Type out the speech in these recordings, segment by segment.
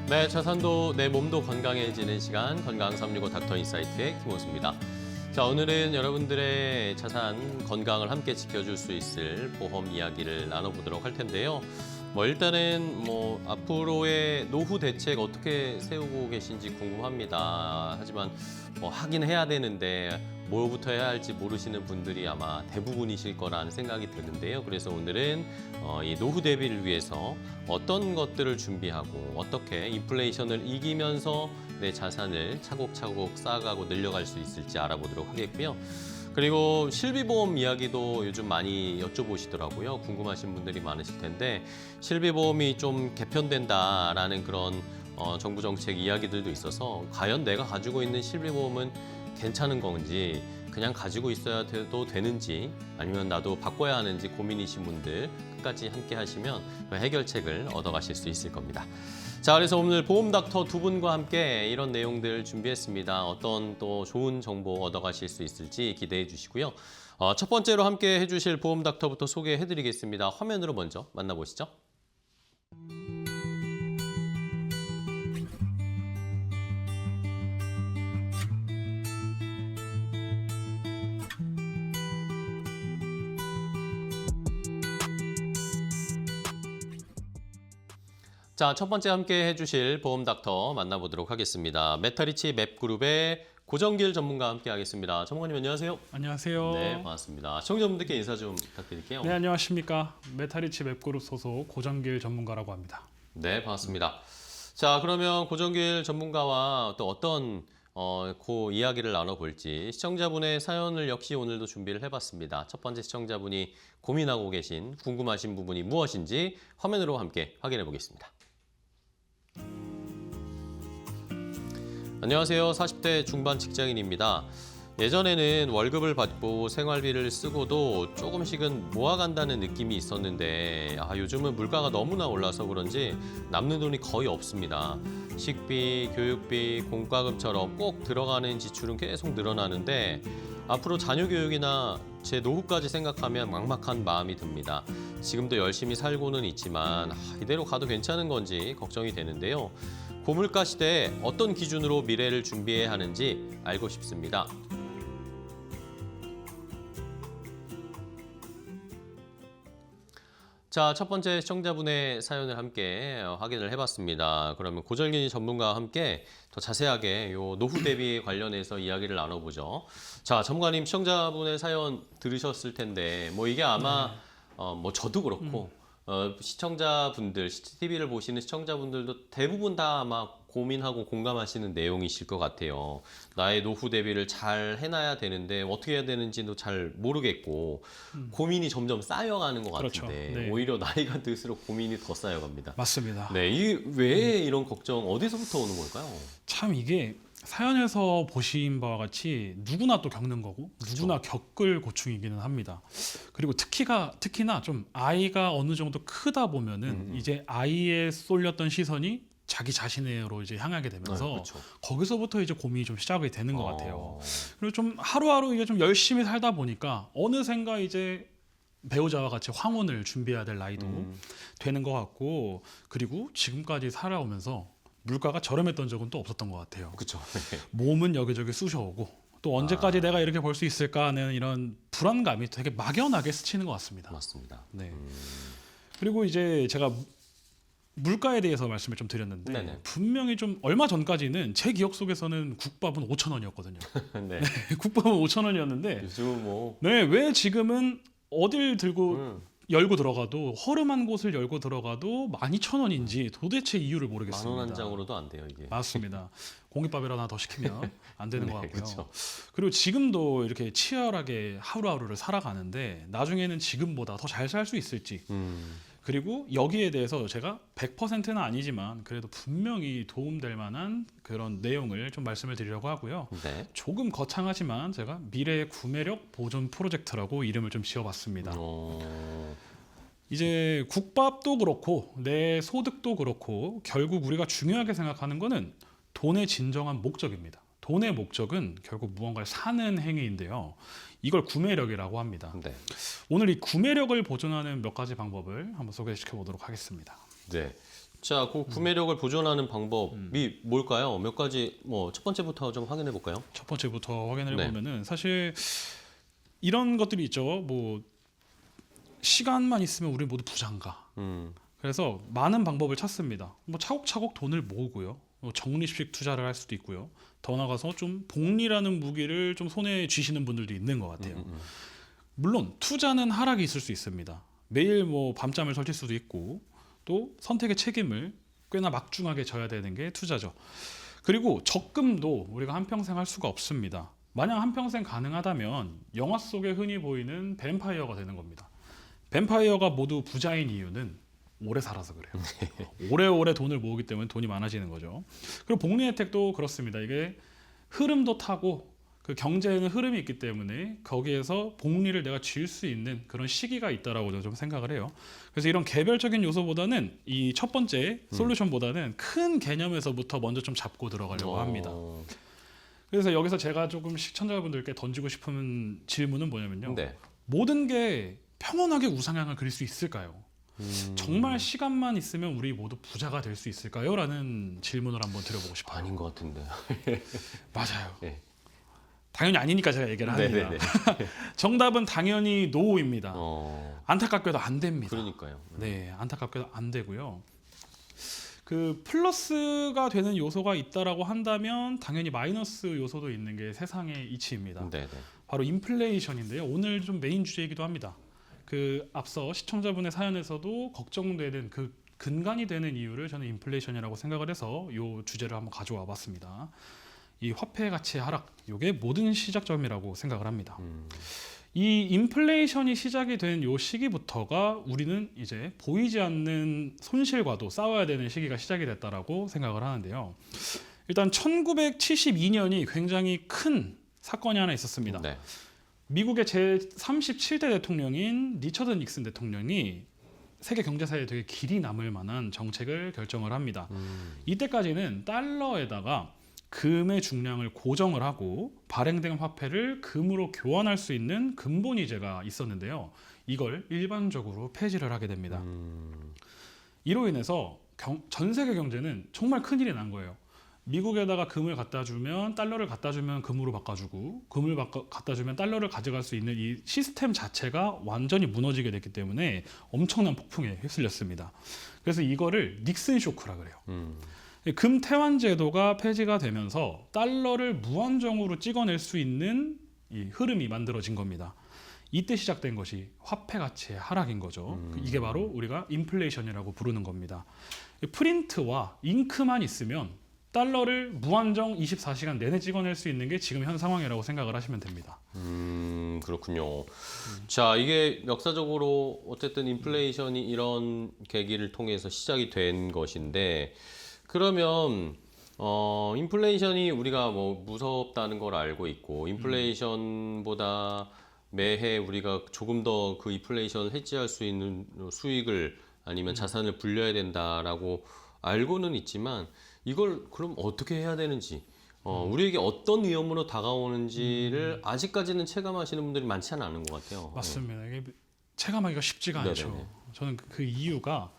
네, 자산도 내 몸도 건강해지는 시간 건강 365 닥터 인사이트의 김호수입니다. 자, 오늘은 여러분들의 자산 건강을 함께 지켜줄 수 있을 보험 이야기를 나눠보도록 할 텐데요. 일단은 앞으로의 노후 대책 어떻게 세우고 계신지 궁금합니다. 하지만 하긴 해야 되는데 뭐부터 해야 할지 모르시는 분들이 아마 대부분이실 거라는 생각이 드는데요. 그래서 오늘은 이 노후 대비를 위해서 어떤 것들을 준비하고 어떻게 인플레이션을 이기면서 내 자산을 차곡차곡 쌓아가고 늘려갈 수 있을지 알아보도록 하겠고요. 그리고 실비보험 이야기도 요즘 많이 여쭤보시더라고요. 궁금하신 분들이 많으실 텐데 실비보험이 좀 개편된다라는 그런 정부 정책 이야기들도 있어서 과연 내가 가지고 있는 실비보험은 괜찮은 건지 그냥 가지고 있어야 도 되는지 아니면 나도 바꿔야 하는지 고민이신 분들 끝까지 함께 하시면 그 해결책을 얻어가실 수 있을 겁니다. 자, 그래서 오늘 보험 닥터 두 분과 함께 이런 내용들 준비했습니다. 어떤 또 좋은 정보 얻어가실 수 있을지 기대해 주시고요. 첫 번째로 함께 해주실 보험 닥터부터 소개해드리겠습니다. 화면으로 먼저 만나보시죠. 자, 첫 번째 함께 해주실 보험 닥터 만나보도록 하겠습니다. 메타리치 맵그룹의 고정길 전문가와 함께 하겠습니다. 전문가님 안녕하세요. 안녕하세요. 네, 반갑습니다. 시청자분들께 인사 좀 부탁드릴게요. 네, 안녕하십니까. 메타리치 맵그룹 소속 고정길 전문가라고 합니다. 네, 반갑습니다. 자, 그러면 고정길 전문가와 또 어떤 그 이야기를 나눠볼지 시청자분의 사연을 역시 오늘도 준비를 해봤습니다. 첫 번째 시청자분이 고민하고 계신 궁금하신 부분이 무엇인지 화면으로 함께 확인해 보겠습니다. 안녕하세요. 40대 중반 직장인입니다. 예전에는 월급을 받고 생활비를 쓰고도 조금씩은 모아간다는 느낌이 있었는데 요즘은 물가가 너무나 올라서 그런지 남는 돈이 거의 없습니다. 식비, 교육비, 공과금처럼 꼭 들어가는 지출은 계속 늘어나는데 앞으로 자녀 교육이나 제 노후까지 생각하면 막막한 마음이 듭니다. 지금도 열심히 살고는 있지만 이대로 가도 괜찮은 건지 걱정이 되는데요. 고물가 시대에 어떤 기준으로 미래를 준비해야 하는지 알고 싶습니다. 자, 첫 번째 시청자분의 사연을 함께 확인을 해봤습니다. 그러면 고정길 전문가와 함께 더 자세하게 요 노후 대비 관련해서 이야기를 나눠보죠. 자, 전문가님 시청자분의 사연 들으셨을 텐데 이게 아마 저도 그렇고 시청자분들, TV를 보시는 시청자분들도 대부분 다 아마 고민하고 공감하시는 내용이실 것 같아요. 나의 노후 대비를 잘 해놔야 되는데 어떻게 해야 되는지도 잘 모르겠고 고민이 점점 쌓여가는 것 그렇죠. 같은데 네. 오히려 나이가 들수록 고민이 더 쌓여갑니다. 맞습니다. 네, 왜 이런 걱정 어디서부터 오는 걸까요? 참 이게 사연에서 보신 바와 같이 누구나 또 겪는 거고 누구나 겪을 고충이기는 합니다. 그리고 특히나 좀 아이가 어느 정도 크다 보면은 이제 아이에 쏠렸던 시선이 자기 자신으로 이제 향하게 되면서 그렇죠. 거기서부터 이제 고민이 좀 시작이 되는 것 같아요. 그리고 좀 하루하루 이게 좀 열심히 살다 보니까 어느샌가 이제 배우자와 같이 황혼을 준비해야 될 나이도 되는 것 같고 그리고 지금까지 살아오면서 물가가 저렴했던 적은 또 없었던 것 같아요. 그렇죠. 몸은 여기저기 쑤셔오고 또 언제까지 내가 이렇게 벌 수 있을까 하는 이런 불안감이 되게 막연하게 스치는 것 같습니다. 맞습니다. 네. 그리고 이제 제가 물가에 대해서 말씀을 좀 드렸는데 네네. 분명히 좀 얼마 전까지는 제 기억 속에서는 국밥은 5,000원이었거든요. 네. 국밥은 5,000원이었는데 요즘 네, 왜 지금은 어딜 들고 열고 들어가도 허름한 곳을 열고 들어가도 12,000원인지 도대체 이유를 모르겠습니다. 10,000원 한 장으로도 안 돼요, 이게. 맞습니다. 공깃밥이라도 하나 더 시키면 안 되는 네, 것 같고요. 그렇죠. 그리고 지금도 이렇게 치열하게 하루하루를 살아가는데 나중에는 지금보다 더 잘 살 수 있을지 그리고 여기에 대해서 제가 100%는 아니지만 그래도 분명히 도움될 만한 그런 내용을 좀 말씀을 드리려고 하고요. 네. 조금 거창하지만 제가 미래 구매력 보존 프로젝트라고 이름을 좀 지어봤습니다. 이제 국밥도 그렇고 내 소득도 그렇고 결국 우리가 중요하게 생각하는 거는 돈의 진정한 목적입니다. 돈의 목적은 결국 무언가를 사는 행위인데요. 이걸 구매력이라고 합니다. 네. 오늘 이 구매력을 보존하는 몇 가지 방법을 한번 소개시켜 보도록 하겠습니다. 네. 자, 그 구매력을 보존하는 방법이 뭘까요? 몇 가지 첫 번째부터 좀 확인해 볼까요? 첫 번째부터 확인해 네. 보면은 사실 이런 것들이 있죠. 뭐 시간만 있으면 우리 모두 부자인가. 그래서 많은 방법을 찾습니다. 뭐 차곡차곡 돈을 모으고요. 뭐 적립식 투자를 할 수도 있고요. 더 나가서 좀 복리라는 무기를 좀 손에 쥐시는 분들도 있는 것 같아요. 물론 투자는 하락이 있을 수 있습니다. 매일 뭐 밤잠을 설칠 수도 있고 또 선택의 책임을 꽤나 막중하게 져야 되는 게 투자죠. 그리고 적금도 우리가 한평생 할 수가 없습니다. 만약 한평생 가능하다면 영화 속에 흔히 보이는 뱀파이어가 되는 겁니다. 뱀파이어가 모두 부자인 이유는 오래 살아서 그래요. 오래오래 돈을 모으기 때문에 돈이 많아지는 거죠. 그리고 복리 혜택도 그렇습니다. 이게 흐름도 타고 그 경제에는 흐름이 있기 때문에 거기에서 복리를 내가 쥘 수 있는 그런 시기가 있다라고 저는 좀 생각을 해요. 그래서 이런 개별적인 요소보다는 이 첫 번째 솔루션보다는 큰 개념에서부터 먼저 좀 잡고 들어가려고 합니다. 그래서 여기서 제가 조금 시청자분들께 던지고 싶은 질문은 뭐냐면요. 네. 모든 게 평온하게 우상향을 그릴 수 있을까요? 정말 시간만 있으면 우리 모두 부자가 될 수 있을까요? 라는 질문을 한번 드려보고 싶어요. 아닌 것 같은데. 맞아요. 네. 당연히 아니니까 제가 얘기를 합니다. 네네네. 정답은 당연히 노입니다. 안타깝게도 안 됩니다. 그러니까요. 네, 안타깝게도 안 되고요. 그 플러스가 되는 요소가 있다라고 한다면 당연히 마이너스 요소도 있는 게 세상의 이치입니다. 네네. 바로 인플레이션인데요. 오늘 좀 메인 주제이기도 합니다. 그 앞서 시청자분의 사연에서도 걱정되는 그 근간이 되는 이유를 저는 인플레이션이라고 생각을 해서 이 주제를 한번 가져와 봤습니다. 이 화폐 가치의 하락, 이게 모든 시작점이라고 생각을 합니다. 이 인플레이션이 시작이 된 이 시기부터가 우리는 이제 보이지 않는 손실과도 싸워야 되는 시기가 시작이 됐다라고 생각을 하는데요. 일단 1972년이 굉장히 큰 사건이 하나 있었습니다. 네. 미국의 제37대 대통령인 리처드 닉슨 대통령이 세계 경제사에 되게 길이 남을 만한 정책을 결정을 합니다. 이때까지는 달러에다가 금의 중량을 고정을 하고 발행된 화폐를 금으로 교환할 수 있는 금본위제가 있었는데요. 이걸 일반적으로 폐지를 하게 됩니다. 이로 인해서 전 세계 경제는 정말 큰일이 난 거예요. 미국에다가 금을 갖다 주면 달러를 갖다 주면 금으로 바꿔주고 금을 갖다 주면 달러를 가져갈 수 있는 이 시스템 자체가 완전히 무너지게 됐기 때문에 엄청난 폭풍에 휩쓸렸습니다. 그래서 이거를 닉슨 쇼크라 그래요. 금 태환 제도가 폐지가 되면서 달러를 무한정으로 찍어낼 수 있는 이 흐름이 만들어진 겁니다. 이때 시작된 것이 화폐 가치의 하락인 거죠. 이게 바로 우리가 인플레이션이라고 부르는 겁니다. 프린트와 잉크만 있으면 달러를 무한정 24시간 내내 찍어낼 수 있는 게 지금 현 상황이라고 생각을 하시면 됩니다. 그렇군요. 자, 이게 역사적으로 어쨌든 인플레이션이 이런 계기를 통해서 시작이 된 것인데, 그러면 인플레이션이 우리가 뭐 무섭다는 걸 알고 있고, 인플레이션보다 매해 우리가 조금 더 그 인플레이션을 해지할 수 있는 수익을 아니면 자산을 불려야 된다라고 알고는 있지만, 이걸 그럼 어떻게 해야 되는지, 우리에게 어떤 위험으로 다가오는지를 아직까지는 체감하시는 분들이 많지는 않은 것 같아요. 맞습니다. 이게 체감하기가 쉽지가 않죠. 네네네. 저는 그 이유가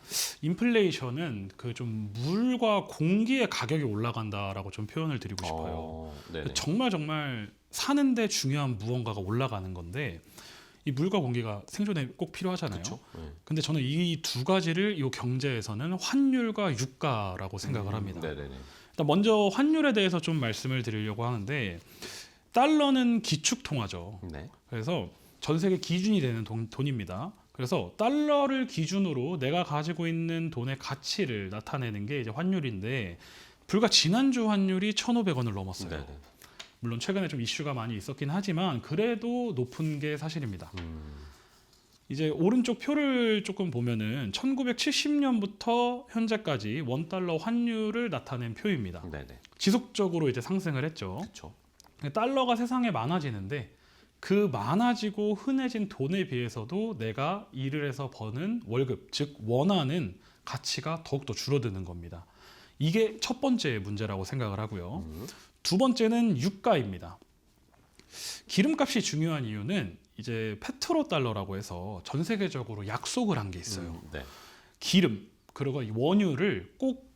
인플레이션은 그 좀 물과 공기의 가격이 올라간다라고 좀 표현을 드리고 싶어요. 네네. 정말 사는데 중요한 무언가가 올라가는 건데 이 물과 공기가 생존에 꼭 필요하잖아요. 그렇죠. 근데 저는 이 두 가지를 이 경제에서는 환율과 유가라고 생각을 합니다. 네네네. 일단 먼저 환율에 대해서 좀 말씀을 드리려고 하는데 달러는 기축 통화죠. 네. 그래서 전 세계 기준이 되는 돈입니다. 그래서 달러를 기준으로 내가 가지고 있는 돈의 가치를 나타내는 게 이제 환율인데 불과 지난주 환율이 1,500원을 넘었어요. 네네. 물론 최근에 좀 이슈가 많이 있었긴 하지만 그래도 높은 게 사실입니다. 이제 오른쪽 표를 조금 보면은 1970년부터 현재까지 원달러 환율을 나타낸 표입니다. 네네. 지속적으로 이제 상승을 했죠. 그렇죠. 달러가 세상에 많아지는데 그 많아지고 흔해진 돈에 비해서도 내가 일을 해서 버는 월급, 즉 원하는 가치가 더욱더 줄어드는 겁니다. 이게 첫 번째 문제라고 생각을 하고요. 두 번째는 유가입니다. 기름값이 중요한 이유는 이제 페트로 달러라고 해서 전 세계적으로 약속을 한 게 있어요. 네. 기름, 그리고 이 원유를 꼭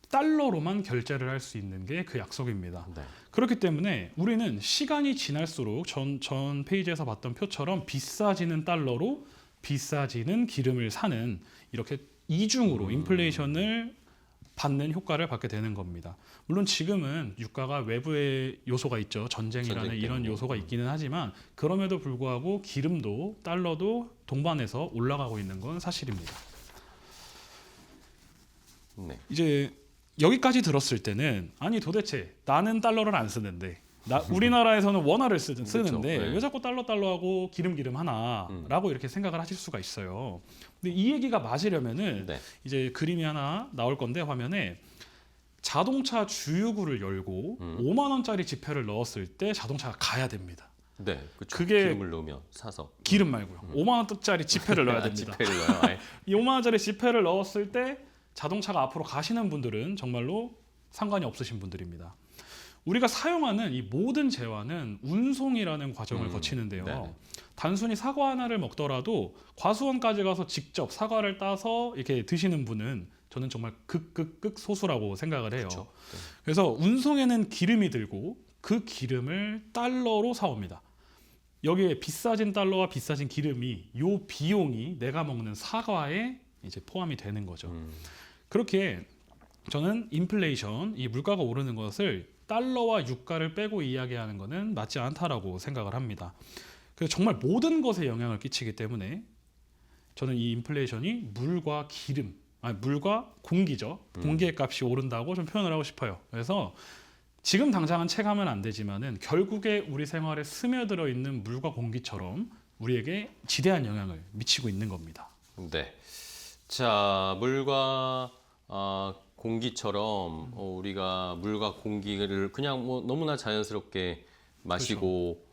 달러로만 결제를 할 수 있는 게 그 약속입니다. 네. 그렇기 때문에 우리는 시간이 지날수록 전 페이지에서 봤던 표처럼 비싸지는 달러로 비싸지는 기름을 사는 이렇게 이중으로 인플레이션을 받는 효과를 받게 되는 겁니다. 물론 지금은 유가가 외부의 요소가 있죠. 전쟁이라는 전쟁 이런 때문에. 요소가 있기는 하지만 그럼에도 불구하고 기름도 달러도 동반해서 올라가고 있는 건 사실입니다. 네. 이제 여기까지 들었을 때는 아니 도대체 나는 달러를 안 쓰는데 우리나라에서는 원화를 쓰는데 그렇죠. 네. 왜 자꾸 달러 하고 기름 하나라고 이렇게 생각을 하실 수가 있어요. 근데 이 얘기가 맞으려면은 네. 이제 그림이 하나 나올 건데 화면에 자동차 주유구를 열고 5만 원짜리 지폐를 넣었을 때 자동차가 가야 됩니다. 네. 그렇죠. 그게- 기름을 넣으면 사서 기름 말고요. 5만 원짜리 지폐를 넣어야 아, 됩니다. 지폐를 넣어요. 아예. 이 5만 원짜리 지폐를 넣었을 때 자동차가 앞으로 가시는 분들은 정말로 상관이 없으신 분들입니다. 우리가 사용하는 이 모든 재화는 운송이라는 과정을 거치는데요. 네네. 단순히 사과 하나를 먹더라도 과수원까지 가서 직접 사과를 따서 이렇게 드시는 분은 저는 정말 극 소수라고 생각을 해요. 그렇죠. 네. 그래서 운송에는 기름이 들고 그 기름을 달러로 사옵니다. 여기에 비싸진 달러와 비싸진 기름이 요 비용이 내가 먹는 사과에 이제 포함이 되는 거죠. 그렇게 저는 인플레이션, 이 물가가 오르는 것을 달러와 유가를 빼고 이야기하는 것은 맞지 않다라고 생각을 합니다. 그래서 정말 모든 것에 영향을 끼치기 때문에 저는 이 인플레이션이 물과 기름, 물과 공기죠. 공기의 값이 오른다고 좀 표현을 하고 싶어요. 그래서 지금 당장은 체감은 안 되지만은 결국에 우리 생활에 스며들어 있는 물과 공기처럼 우리에게 지대한 영향을 미치고 있는 겁니다. 네. 자, 물과 공기처럼 우리가 물과 공기를 그냥 뭐 너무나 자연스럽게 마시고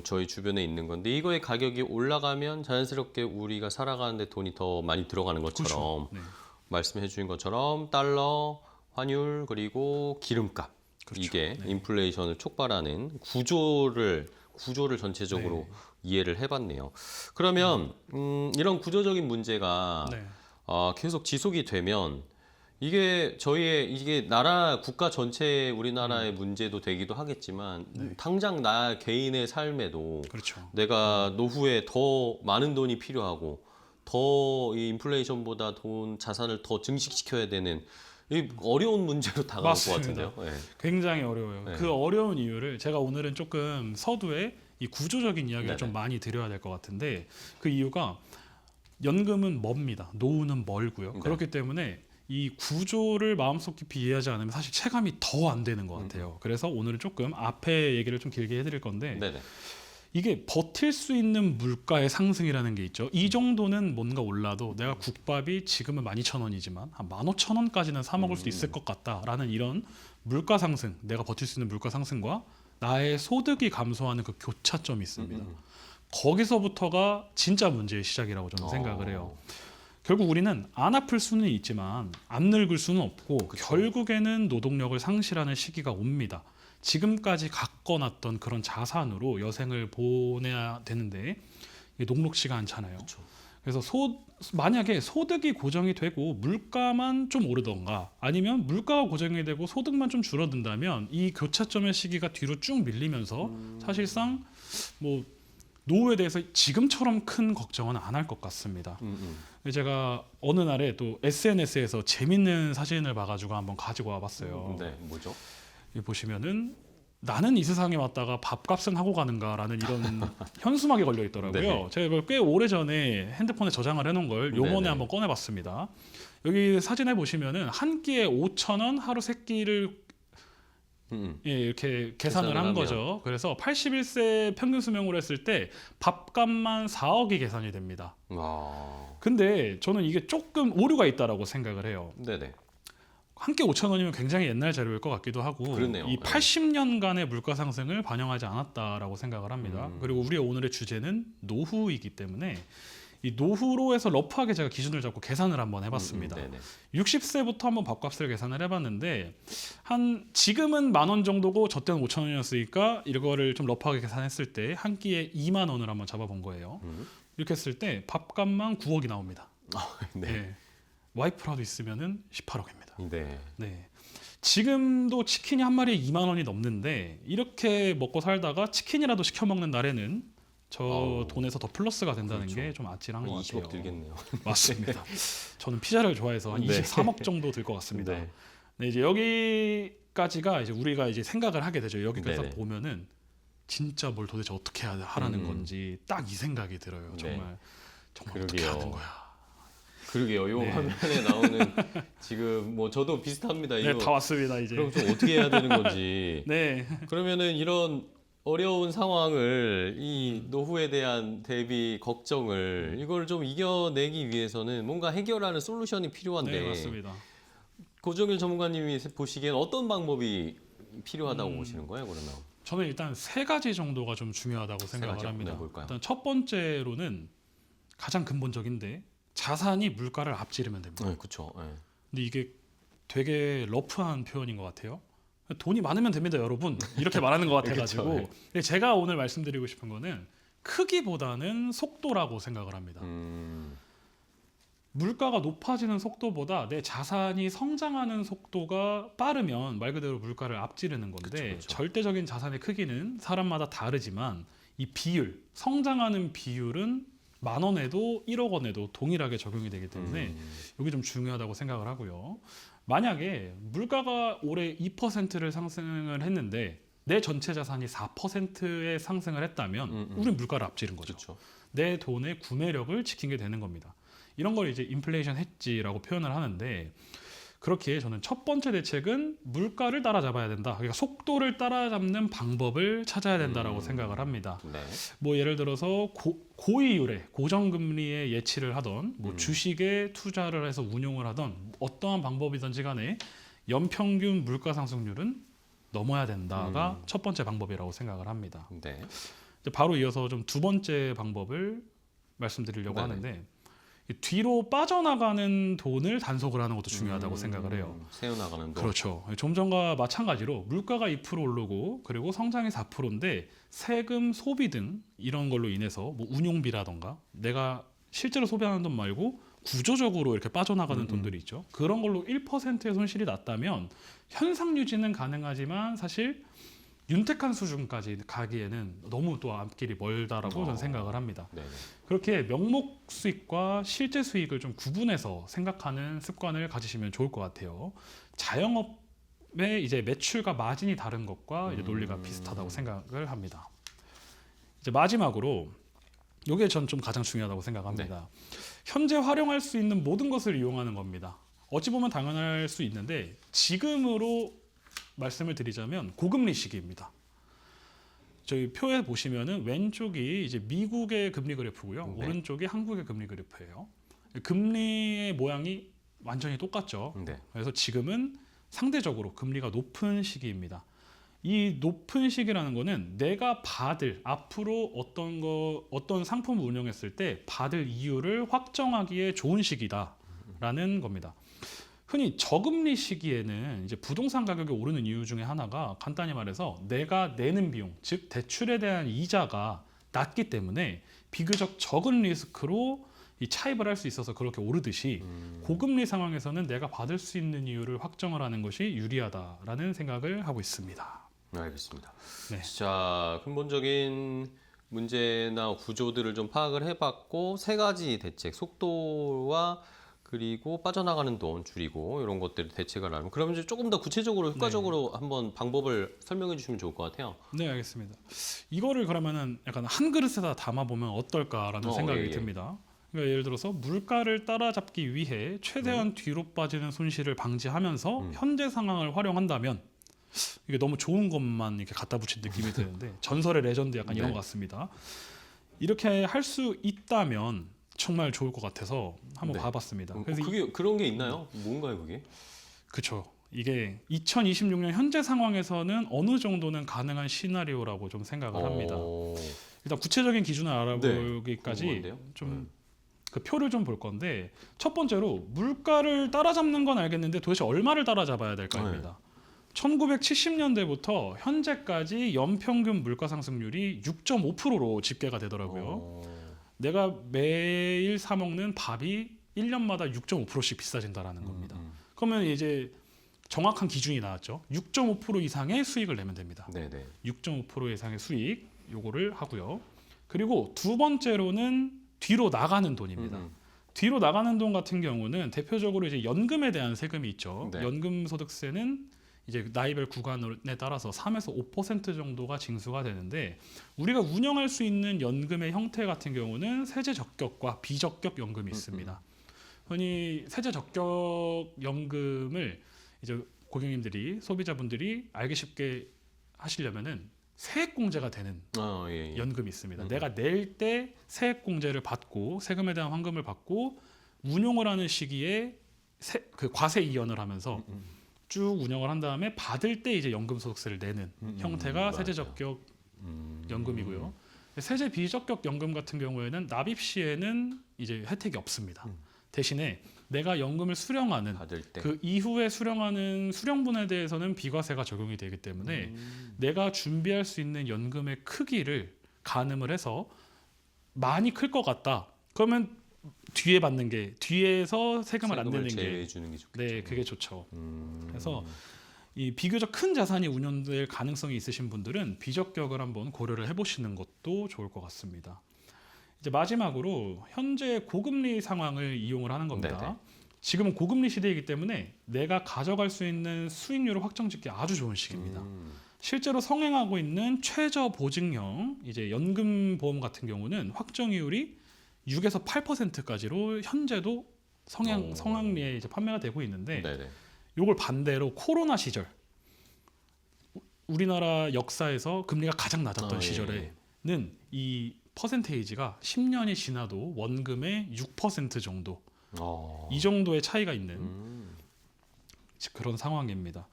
저희 주변에 있는 건데 이거의 가격이 올라가면 자연스럽게 우리가 살아가는데 돈이 더 많이 들어가는 것처럼 네. 말씀해 주신 것처럼 달러, 환율 그리고 기름값 그렇죠. 이게 네. 인플레이션을 촉발하는 구조를 전체적으로 네. 이해를 해봤네요. 그러면 이런 구조적인 문제가 네. 계속 지속이 되면 이게 이게 나라 국가 전체 우리나라의 문제도 되기도 하겠지만 당장 나 개인의 삶에도 그렇죠. 내가 노후에 더 많은 돈이 필요하고 더 이 인플레이션보다 자산을 더 증식시켜야 되는 이 어려운 문제로 다가올 맞습니다. 것 같은데요. 네. 굉장히 어려워요. 네. 그 어려운 이유를 제가 오늘은 조금 서두에 이 구조적인 이야기를 네네. 좀 많이 드려야 될 것 같은데 그 이유가 연금은 멉니다. 노후는 멀고요. 네. 그렇기 때문에 이 구조를 마음속 깊이 이해하지 않으면 사실 체감이 더 안 되는 것 같아요. 그래서 오늘은 조금 앞에 얘기를 좀 길게 해드릴 건데 네네. 이게 버틸 수 있는 물가의 상승이라는 게 있죠. 이 정도는 뭔가 올라도 내가 국밥이 지금은 12,000원이지만 한 15,000원까지는 사 먹을 수 있을 것 같다라는 이런 물가 상승, 내가 버틸 수 있는 물가 상승과 나의 소득이 감소하는 그 교차점이 있습니다. 거기서부터가 진짜 문제의 시작이라고 저는 생각을 해요. 결국 우리는 안 아플 수는 있지만 안 늙을 수는 없고 그쵸. 결국에는 노동력을 상실하는 시기가 옵니다. 지금까지 가꿔놨던 그런 자산으로 여생을 보내야 되는데 이게 녹록지가 않잖아요. 그쵸. 그래서 만약에 소득이 고정이 되고 물가만 좀 오르던가 아니면 물가가 고정이 되고 소득만 좀 줄어든다면 이 교차점의 시기가 뒤로 쭉 밀리면서 사실상 뭐 노후에 대해서 지금처럼 큰 걱정은 안 할 것 같습니다. 제가 어느 날에 또 SNS에서 재밌는 사진을 봐가지고 한번 가지고 와봤어요. 네, 뭐죠? 여기 보시면은 나는 이 세상에 왔다가 밥값은 하고 가는가라는 이런 현수막이 걸려 있더라고요. 네. 제가 이걸 꽤 오래 전에 핸드폰에 저장을 해놓은 걸 요번에 네네. 한번 꺼내봤습니다. 여기 사진에 보시면은 한 끼에 5,000원 하루 세 끼를 예, 이렇게 계산을 계산을 한 하면. 거죠. 그래서 81세 평균 수명으로 했을 때 밥값만 4억이 계산이 됩니다. 와, 근데 저는 이게 조금 오류가 있다라고 생각을 해요. 네네. 한 끼 5,000원이면 굉장히 옛날 자료일 것 같기도 하고 그러네요. 이 네. 80년간의 물가 상승을 반영하지 않았다라고 생각을 합니다. 그리고 우리의 오늘의 주제는 노후이기 때문에 이 노후로 해서 러프하게 제가 기준을 잡고 계산을 한번 해봤습니다. 네네. 60세부터 한번 밥값을 계산을 해봤는데 한 지금은 10,000원 정도고 저 때는 5,000원이었으니까 이거를 좀 러프하게 계산했을 때 한 끼에 2만 원을 한번 잡아본 거예요. 이렇게 했을 때 밥값만 9억이 나옵니다. 네. 예. 와이프라도 있으면은 18억입니다. 네. 네. 지금도 치킨이 한 마리에 2만 원이 넘는데 이렇게 먹고 살다가 치킨이라도 시켜 먹는 날에는 저 아우. 돈에서 더 플러스가 된다는 그렇죠. 게 좀 아찔한 것 20억 같아요. 들겠네요. 맞습니다. 저는 피자를 좋아해서 한 네. 23억 정도 들 것 같습니다. 네. 네, 이제 여기까지가 이제 우리가 이제 생각을 하게 되죠. 여기까지 네네. 딱 보면은 진짜 뭘 도대체 어떻게 하라는 건지 딱 이 생각이 들어요. 네. 정말 어떻게 그러게요. 하는 거야. 그러게요. 요 네. 화면에 나오는 지금 뭐 저도 비슷합니다. 네, 이거 다 왔습니다 이제. 그럼 좀 어떻게 해야 되는 건지. 네, 그러면은 이런 어려운 상황을 이 노후에 대한 대비 걱정을 이걸 좀 이겨내기 위해서는 뭔가 해결하는 솔루션이 필요한데 네 맞습니다. 고정일 전문가님이 보시기엔 어떤 방법이 필요하다고 보시는 거예요, 그러면? 저는 일단 세 가지 정도가 좀 중요하다고 생각을 가지. 합니다. 네, 뭘까요? 일단 첫 번째로는 가장 근본적인데 자산이 물가를 앞지르면 됩니다. 네, 그렇죠. 네. 근데 이게 되게 러프한 표현인 것 같아요. 돈이 많으면 됩니다, 여러분. 이렇게 말하는 것 같아가지고. 그쵸, 네. 근데 제가 오늘 말씀드리고 싶은 거는 크기보다는 속도라고 생각을 합니다. 물가가 높아지는 속도보다 내 자산이 성장하는 속도가 빠르면 말 그대로 물가를 앞지르는 건데 그쵸. 절대적인 자산의 크기는 사람마다 다르지만 이 비율, 성장하는 비율은 10,000원에도 1억 원에도 동일하게 적용이 되기 때문에 이게 좀 중요하다고 생각을 하고요. 만약에 물가가 올해 2%를 상승을 했는데 내 전체 자산이 4%의 상승을 했다면 우린 물가를 앞지른 거죠. 그렇죠. 내 돈의 구매력을 지킨 게 되는 겁니다. 이런 걸 이제 인플레이션 헤지라고 표현을 하는데 그렇기에 저는 첫 번째 대책은 물가를 따라잡아야 된다. 그러니까 속도를 따라잡는 방법을 찾아야 된다라고 생각을 합니다. 네. 뭐 예를 들어서 고이율의 고정금리의 예치를 하던 뭐 주식에 투자를 해서 운용을 하던 어떠한 방법이든지 간에 연평균 물가 상승률은 넘어야 된다가 첫 번째 방법이라고 생각을 합니다. 네. 이제 바로 이어서 좀 두 번째 방법을 말씀드리려고 네네. 하는데 이 뒤로 빠져나가는 돈을 단속을 하는 것도 중요하다고 생각을 해요. 새어나가는 돈. 그렇죠. 좀 전과 마찬가지로 물가가 2% 오르고 그리고 성장이 4%인데 세금, 소비 등 이런 걸로 인해서 뭐 운용비라던가 내가 실제로 소비하는 돈 말고 구조적으로 이렇게 빠져나가는 돈들이 있죠. 그런 걸로 1%의 손실이 났다면 현상 유지는 가능하지만 사실 윤택한 수준까지 가기에는 너무 또 앞길이 멀다라고 저는 생각을 합니다. 네네. 그렇게 명목 수익과 실제 수익을 좀 구분해서 생각하는 습관을 가지시면 좋을 것 같아요. 자영업의 이제 매출과 마진이 다른 것과 이제 논리가 비슷하다고 생각을 합니다. 이제 마지막으로 이게 전 좀 가장 중요하다고 생각합니다. 현재 활용할 수 있는 모든 것을 이용하는 겁니다. 어찌 보면 당연할 수 있는데 지금으로 말씀을 드리자면 고금리 시기입니다. 저희 표에 보시면은 왼쪽이 이제 미국의 금리 그래프고요. 네. 오른쪽이 한국의 금리 그래프예요. 금리의 모양이 완전히 똑같죠. 네. 그래서 지금은 상대적으로 금리가 높은 시기입니다. 이 높은 시기라는 거는 내가 받을 앞으로 어떤 상품을 운영했을 때 받을 이유를 확정하기에 좋은 시기다라는 겁니다. 흔히 저금리 시기에는 이제 부동산 가격이 오르는 이유 중에 하나가 간단히 말해서 내가 내는 비용, 즉 대출에 대한 이자가 낮기 때문에 비교적 적은 리스크로 이 차입을 할 수 있어서 그렇게 오르듯이 고금리 상황에서는 내가 받을 수 있는 이유를 확정을 하는 것이 유리하다라는 생각을 하고 있습니다. 알겠습니다. 네. 자, 근본적인 문제나 구조들을 좀 파악을 해봤고 세 가지 대책, 속도와 그리고 빠져나가는 돈 줄이고 이런 것들을 대책을 하면 그러면 이제 조금 더 구체적으로 효과적으로 한번 방법을 설명해 주시면 좋을 것 같아요. 네, 알겠습니다. 이거를 그러면은 약간 한 그릇에다 담아보면 어떨까라는 생각이 예. 듭니다. 그러니까 예를 들어서 물가를 따라잡기 위해 최대한 뒤로 빠지는 손실을 방지하면서 현재 상황을 활용한다면 이게 너무 좋은 것만 이렇게 갖다 붙인 느낌이 드는데 전설의 레전드 약간 이런 것 같습니다. 이렇게 할 수 있다면 정말 좋을 것 같아서 한번 네. 봐봤습니다. 그래서 그게 그런 게 있나요? 뭔가요, 그게? 그렇죠. 이게 2026년 현재 상황에서는 어느 정도는 가능한 시나리오라고 좀 생각을 합니다. 일단 구체적인 기준을 알아보기까지 궁금한데요? 좀 그 표를 좀 볼 건데 첫 번째로 물가를 따라잡는 건 알겠는데 도대체 얼마를 따라잡아야 될까입니다. 1970년대부터 현재까지 연평균 물가 상승률이 6.5%로 집계가 되더라고요. 내가 매일 사 먹는 밥이 1년마다 6.5%씩 비싸진다라는 겁니다. 그러면 이제 정확한 기준이 나왔죠. 6.5% 이상의 수익을 내면 됩니다. 네네. 6.5% 이상의 수익 요거를 하고요. 그리고 두 번째로는 뒤로 나가는 돈입니다. 뒤로 나가는 돈 같은 경우는 대표적으로 이제 연금에 대한 세금이 있죠. 네. 연금 소득세는 이제 나이별 구간에 따라서 3에서 5% 정도가 징수가 되는데 우리가 운영할 수 있는 연금의 형태 같은 경우는 세제 적격과 비적격 연금이 있습니다. 흔히 세제 적격 연금을 이제 고객님들이 소비자분들이 알기 쉽게 하시려면은 세액공제가 되는 예. 연금이 있습니다. 내가 낼 때 세액공제를 받고 세금에 대한 환급을 받고 운용을 하는 시기에 그 과세 이연을 하면서 쭉 운영을 한 다음에 받을 때 이제 연금소득세를 내는 형태가 세제 적격 연금이고요. 세제 비적격 연금 같은 경우에는 납입 시에는 이제 혜택이 없습니다. 대신에 내가 연금을 수령하는 받을 때. 그 이후에 수령하는 수령분에 대해서는 비과세가 적용이 되기 때문에 내가 준비할 수 있는 연금의 크기를 가늠을 해서 많이 클 것 같다. 그러면 뒤에 받는 게 뒤에서 세금을 안 내는 게 제외해 주는 게 좋겠죠. 네, 그게 좋죠. 그래서 이 비교적 큰 자산이 운용될 가능성이 있으신 분들은 비적격을 한번 고려를 해보시는 것도 좋을 것 같습니다. 이제 마지막으로 현재 고금리 상황을 이용을 하는 겁니다. 네네. 지금은 고금리 시대이기 때문에 내가 가져갈 수 있는 수익률을 확정짓기 아주 좋은 시기입니다. 실제로 성행하고 있는 최저 보증형 이제 연금 보험 같은 경우는 확정이율이 6에서 8%까지로 현재도 성황리에 이제 판매가 되고 있는데 네네. 요걸 반대로 코로나 시절 우리나라 역사에서 금리가 가장 낮았던 시절에는 이 퍼센테이지가 10년이 지나도 원금의 6% 정도 이 정도의 차이가 있는 그런 상황입니다.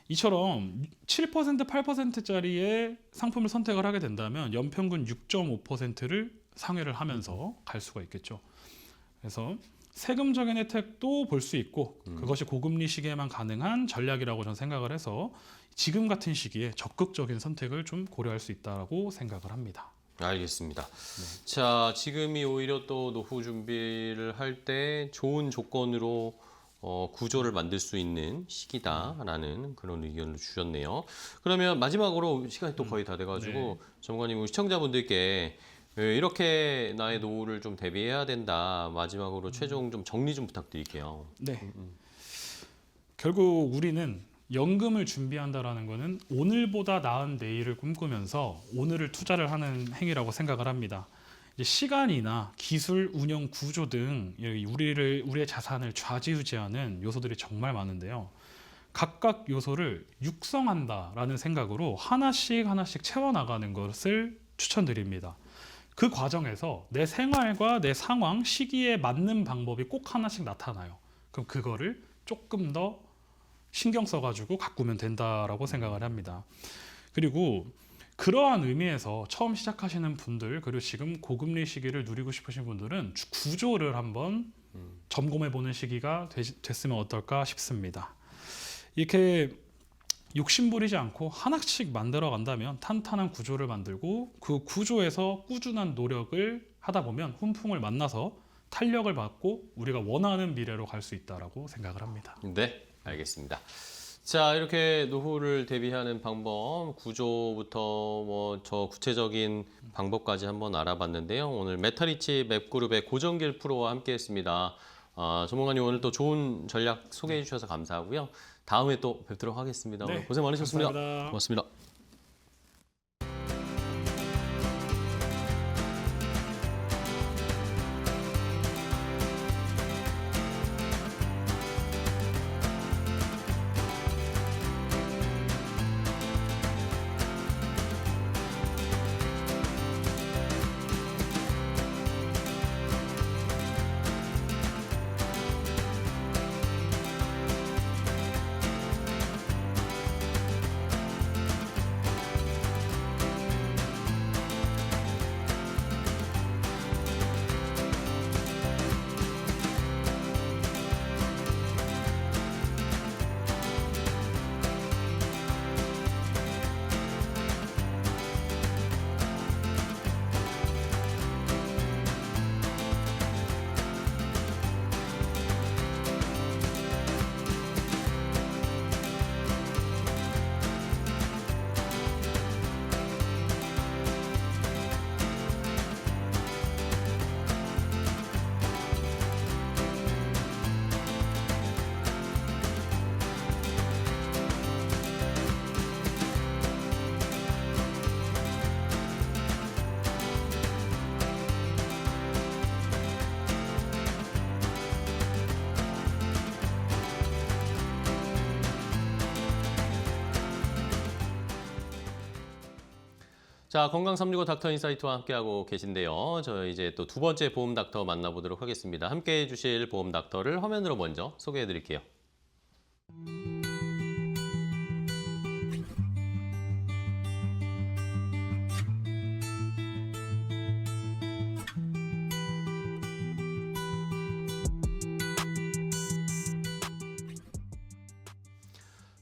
이처럼 7%, 8%짜리의 상품을 선택을 하게 된다면 연평균 6.5%를 상회를 하면서 갈 수가 있겠죠. 그래서 세금적인 혜택도 볼 수 있고 그것이 고금리 시기에만 가능한 전략이라고 저는 생각을 해서 지금 같은 시기에 적극적인 선택을 좀 고려할 수 있다고 생각을 합니다. 알겠습니다. 자, 지금이 오히려 또 노후 준비를 할 때 좋은 조건으로 구조를 만들 수 있는 시기다라는 그런 의견을 주셨네요. 그러면 마지막으로 시간이 또 거의 다 돼가지고 전문가님, 우리 시청자분들께 이렇게 나의 노후를 좀 대비해야 된다. 마지막으로 최종 좀 정리 좀 부탁드릴게요. 네. 결국 우리는 연금을 준비한다라는 것은 오늘보다 나은 내일을 꿈꾸면서 오늘을 투자를 하는 행위라고 생각을 합니다. 이제 시간이나 기술, 운영 구조 등 우리의 자산을 좌지우지하는 요소들이 정말 많은데요. 각각 요소를 육성한다라는 생각으로 하나씩 채워나가는 것을 추천드립니다. 그 과정에서 내 생활과 내 상황, 시기에 맞는 방법이 꼭 하나씩 나타나요. 그럼 그거를 조금 더 신경 써가지고 가꾸면 된다라고 생각을 합니다. 그리고 그러한 의미에서 처음 시작하시는 분들, 그리고 지금 고금리 시기를 누리고 싶으신 분들은 구조를 한번 점검해보는 시기가 됐으면 어떨까 싶습니다. 이렇게 욕심부리지 않고 하나씩 만들어 간다면 탄탄한 구조를 만들고 그 구조에서 꾸준한 노력을 하다 보면 훈풍을 만나서 탄력을 받고 우리가 원하는 미래로 갈 수 있다라고 생각을 합니다. 네, 알겠습니다. 자, 이렇게 노후를 대비하는 방법, 구조부터 뭐 저 구체적인 방법까지 한번 알아봤는데요. 오늘 메타리치 맵그룹의 고정길 프로와 함께했습니다. 전문가님, 오늘 또 좋은 전략 소개해 주셔서 감사하고요. 다음에 또 뵙도록 하겠습니다. 오늘 고생 많으셨습니다. 감사합니다. 고맙습니다. 자, 건강 365 닥터 인사이트와 함께하고 계신데요. 저 이제 또 두 번째 보험 닥터 만나보도록 하겠습니다. 함께해 주실 보험 닥터를 화면으로 먼저 소개해 드릴게요.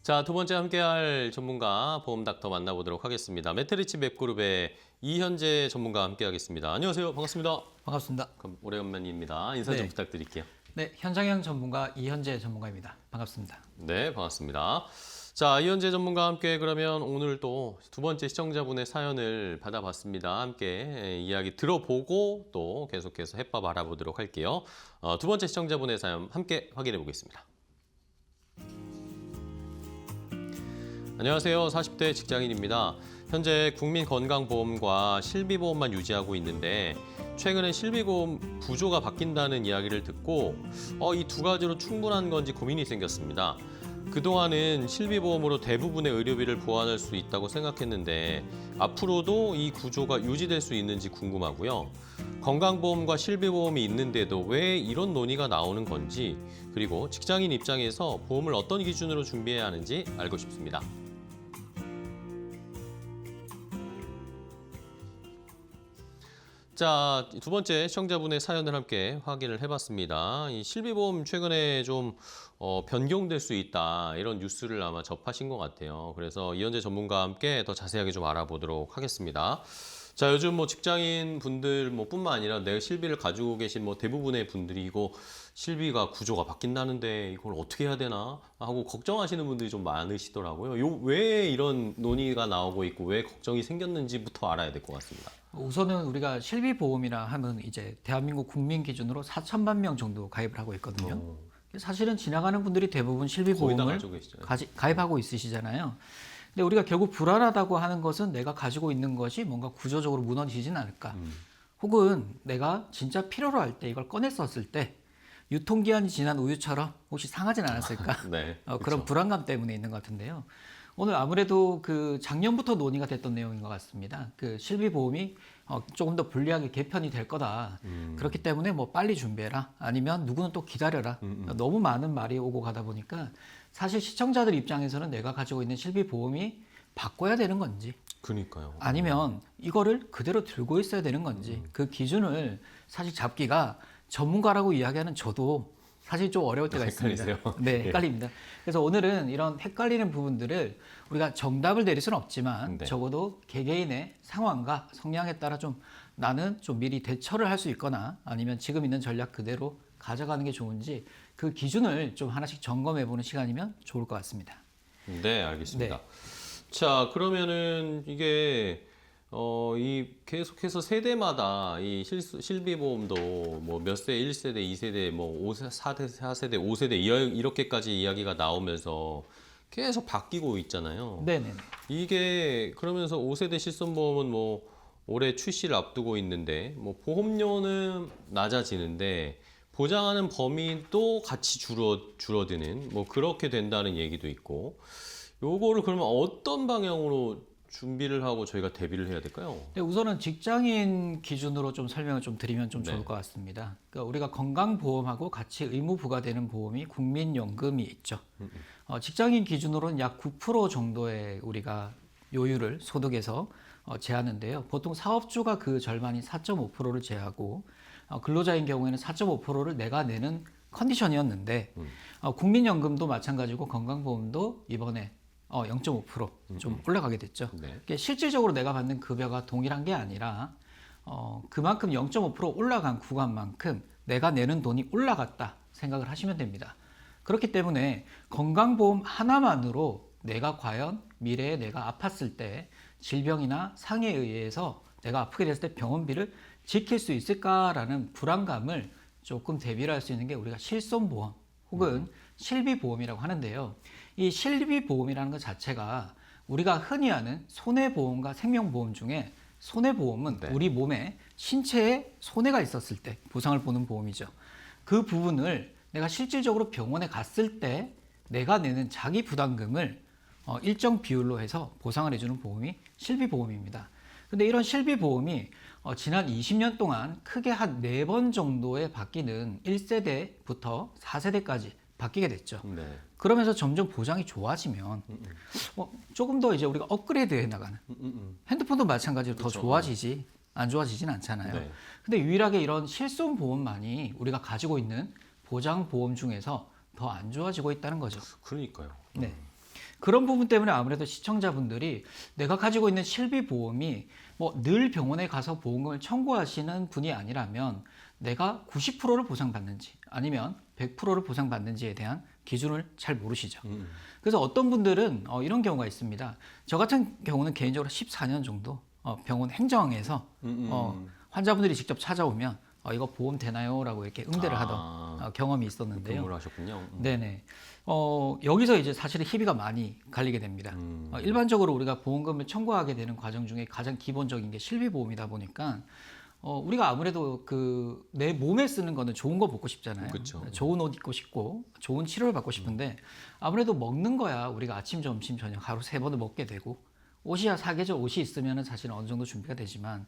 자, 두 번째 함께할 전문가 보험 닥터 만나보도록 하겠습니다. 메트리치 맵그룹의 이현재 전문가와 함께하겠습니다. 안녕하세요. 반갑습니다. 반갑습니다. 그럼 오래간만입니다. 인사 좀 네. 부탁드릴게요. 네, 현장형 전문가 이현재 전문가입니다. 반갑습니다. 네, 반갑습니다. 자, 이현재 전문가와 함께 그러면 오늘 또 두 번째 시청자분의 사연을 받아봤습니다. 함께 이야기 들어보고 또 계속해서 해법 알아보도록 할게요. 두 번째 시청자분의 사연 함께 확인해 보겠습니다. 안녕하세요. 40대 직장인입니다. 현재 국민건강보험과 실비보험만 유지하고 있는데 최근에 실비보험 구조가 바뀐다는 이야기를 듣고 이 두 가지로 충분한 건지 고민이 생겼습니다. 그동안은 실비보험으로 대부분의 의료비를 보완할 수 있다고 생각했는데 앞으로도 이 구조가 유지될 수 있는지 궁금하고요. 건강보험과 실비보험이 있는데도 왜 이런 논의가 나오는 건지, 그리고 직장인 입장에서 보험을 어떤 기준으로 준비해야 하는지 알고 싶습니다. 자, 두 번째 시청자분의 사연을 함께 확인을 해봤습니다. 이 실비보험 최근에 좀 변경될 수 있다, 이런 뉴스를 아마 접하신 것 같아요. 그래서 이현재 전문가와 함께 더 자세하게 좀 알아보도록 하겠습니다. 자, 요즘 뭐 직장인 분들 뿐만 아니라 내 실비를 가지고 계신 대부분의 분들이 이거 실비가 구조가 바뀐다는데 이걸 어떻게 해야 되나 하고 걱정하시는 분들이 좀 많으시더라고요. 왜 이런 논의가 나오고 있고 왜 걱정이 생겼는지부터 알아야 될 것 같습니다. 우선은 우리가 실비보험이라 하면 이제 대한민국 국민 기준으로 4천만 명 정도 가입을 하고 있거든요. 사실은 지나가는 분들이 대부분 거의 다 실비보험을 가지고 계시죠. 가입하고 있으시잖아요. 근데 우리가 결국 불안하다고 하는 것은 내가 가지고 있는 것이 뭔가 구조적으로 무너지진 않을까. 혹은 내가 진짜 필요로 할 때 이걸 꺼냈었을 때 유통기한이 지난 우유처럼 혹시 상하진 않았을까. 네, 그런 불안감 때문에 있는 것 같은데요. 오늘 아무래도 그 작년부터 논의가 됐던 내용인 것 같습니다. 그 실비보험이 조금 더 불리하게 개편이 될 거다. 그렇기 때문에 뭐 빨리 준비해라. 아니면 누구는 또 기다려라. 너무 많은 말이 오고 가다 보니까 사실 시청자들 입장에서는 내가 가지고 있는 실비보험이 바꿔야 되는 건지, 그러니까요. 아니면 이거를 그대로 들고 있어야 되는 건지, 그 기준을 사실 잡기가 전문가라고 이야기하는 저도 사실 좀 어려울 때가 있습니다. 헷갈리세요? 네, 헷갈립니다. 그래서 오늘은 이런 헷갈리는 부분들을 우리가 정답을 내릴 수는 없지만 네. 적어도 개개인의 상황과 성향에 따라 좀 나는 좀 미리 대처를 할 수 있거나 아니면 지금 있는 전략 그대로 가져가는 게 좋은지 그 기준을 좀 하나씩 점검해 보는 시간이면 좋을 것 같습니다. 네, 알겠습니다. 네. 자, 그러면은 이게 이 계속해서 세대마다 이 실비보험도 뭐 몇 세, 1세대, 2세대, 뭐 5세, 4대, 4세대, 5세대 이렇게까지 이야기가 나오면서 계속 바뀌고 있잖아요. 네네. 이게 그러면서 5세대 실손보험은 뭐 올해 출시를 앞두고 있는데 뭐 보험료는 낮아지는데 보장하는 범위도 같이 줄어드는 뭐 그렇게 된다는 얘기도 있고, 요거를 그러면 어떤 방향으로 준비를 하고 저희가 대비를 해야 될까요? 네, 우선은 직장인 기준으로 좀 설명을 좀 드리면 좀 좋을 네. 것 같습니다. 그러니까 우리가 건강보험하고 같이 의무 부과되는 보험이 국민연금이 있죠. 직장인 기준으로는 약 9% 정도의 우리가 요율을 소득에서 제하는데요. 보통 사업주가 그 절반인 4.5%를 제하고 근로자인 경우에는 4.5%를 내가 내는 컨디션이었는데 국민연금도 마찬가지고 건강보험도 이번에 0.5%좀 올라가게 됐죠. 네. 그러니까 실질적으로 내가 받는 급여가 동일한 게 아니라 그만큼 0.5% 올라간 구간만큼 내가 내는 돈이 올라갔다 생각을 하시면 됩니다. 그렇기 때문에 건강보험 하나만으로 내가 과연 미래에 내가 아팠을 때 질병이나 상해에 의해서 내가 아프게 됐을 때 병원비를 지킬 수 있을까라는 불안감을 조금 대비를 할 수 있는 게 우리가 실손보험 혹은 실비보험이라고 하는데요. 이 실비보험이라는 것 자체가 우리가 흔히 아는 손해보험과 생명보험 중에 손해보험은 네. 우리 몸에 신체에 손해가 있었을 때 보상을 보는 보험이죠. 그 부분을 내가 실질적으로 병원에 갔을 때 내가 내는 자기 부담금을 일정 비율로 해서 보상을 해주는 보험이 실비보험입니다. 근데 이런 실비보험이 지난 20년 동안 크게 한 4번 정도의 바뀌는 1세대부터 4세대까지 바뀌게 됐죠. 네. 그러면서 점점 보장이 좋아지면 조금 더 이제 우리가 업그레이드 해 나가는 핸드폰도 마찬가지로 더 그렇죠. 좋아지지 안 좋아지진 않잖아요. 네. 근데 유일하게 이런 실손 보험만이 우리가 가지고 있는 보장 보험 중에서 더 안 좋아지고 있다는 거죠. 그러니까요. 네. 그런 부분 때문에 아무래도 시청자분들이 내가 가지고 있는 실비 보험이 뭐 늘 병원에 가서 보험금을 청구하시는 분이 아니라면 내가 90%를 보상받는지 아니면 100%를 보상받는지에 대한 기준을 잘 모르시죠. 그래서 어떤 분들은 이런 경우가 있습니다. 저 같은 경우는 개인적으로 14년 정도 병원 행정에서 환자분들이 직접 찾아오면 이거 보험 되나요? 라고 이렇게 응대를 하던 경험이 있었는데요. 근무를 하셨군요. 네네. 여기서 이제 사실은 희비가 많이 갈리게 됩니다. 일반적으로 우리가 보험금을 청구하게 되는 과정 중에 가장 기본적인 게 실비보험이다 보니까 우리가 아무래도 내 몸에 쓰는 거는 좋은 거 먹고 싶잖아요. 그쵸. 좋은 옷 입고 싶고 좋은 치료를 받고 싶은데 아무래도 먹는 거야 우리가 아침, 점심, 저녁 하루 3번을 먹게 되고 옷이야 사계절 옷이 있으면 사실 어느 정도 준비가 되지만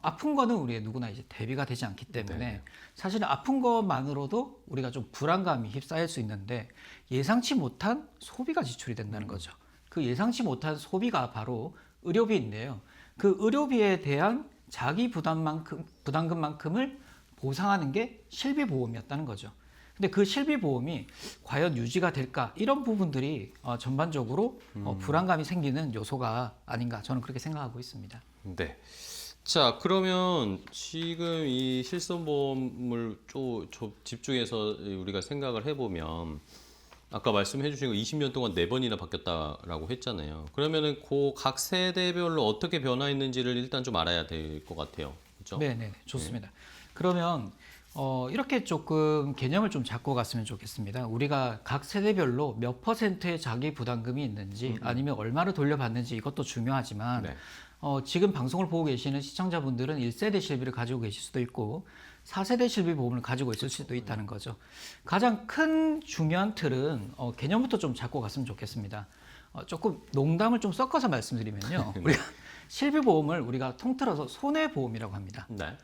아픈 거는 우리 누구나 이제 대비가 되지 않기 때문에 네. 사실 아픈 것만으로도 우리가 좀 불안감이 휩싸일 수 있는데 예상치 못한 소비가 지출이 된다는 거죠. 그 예상치 못한 소비가 바로 의료비인데요. 그 의료비에 대한 자기 부담금만큼을 보상하는 게 실비보험이었다는 거죠. 근데 그 실비보험이 과연 유지가 될까? 이런 부분들이 전반적으로 불안감이 생기는 요소가 아닌가 저는 그렇게 생각하고 있습니다. 네. 자, 그러면 지금 이 실손보험을 좀 집중해서 우리가 생각을 해보면 아까 말씀해 주신 거 20년 동안 4번이나 바뀌었다라고 했잖아요. 그러면은 각 세대별로 어떻게 변화했는지를 일단 좀 알아야 될 것 같아요. 그렇죠? 네, 좋습니다. 그러면 이렇게 조금 개념을 좀 잡고 갔으면 좋겠습니다. 우리가 각 세대별로 몇 %의 자기 부담금이 있는지 아니면 얼마를 돌려받는지 이것도 중요하지만 네. 지금 방송을 보고 계시는 시청자분들은 1세대 실비를 가지고 계실 수도 있고 4세대 실비 보험을 가지고 있을 수도 있다는 거죠. 가장 큰 중요한 틀은 개념부터 좀 잡고 갔으면 좋겠습니다. 조금 농담을 좀 섞어서 말씀드리면요. 우리가 실비 보험을 우리가 통틀어서 손해보험이라고 합니다. 네.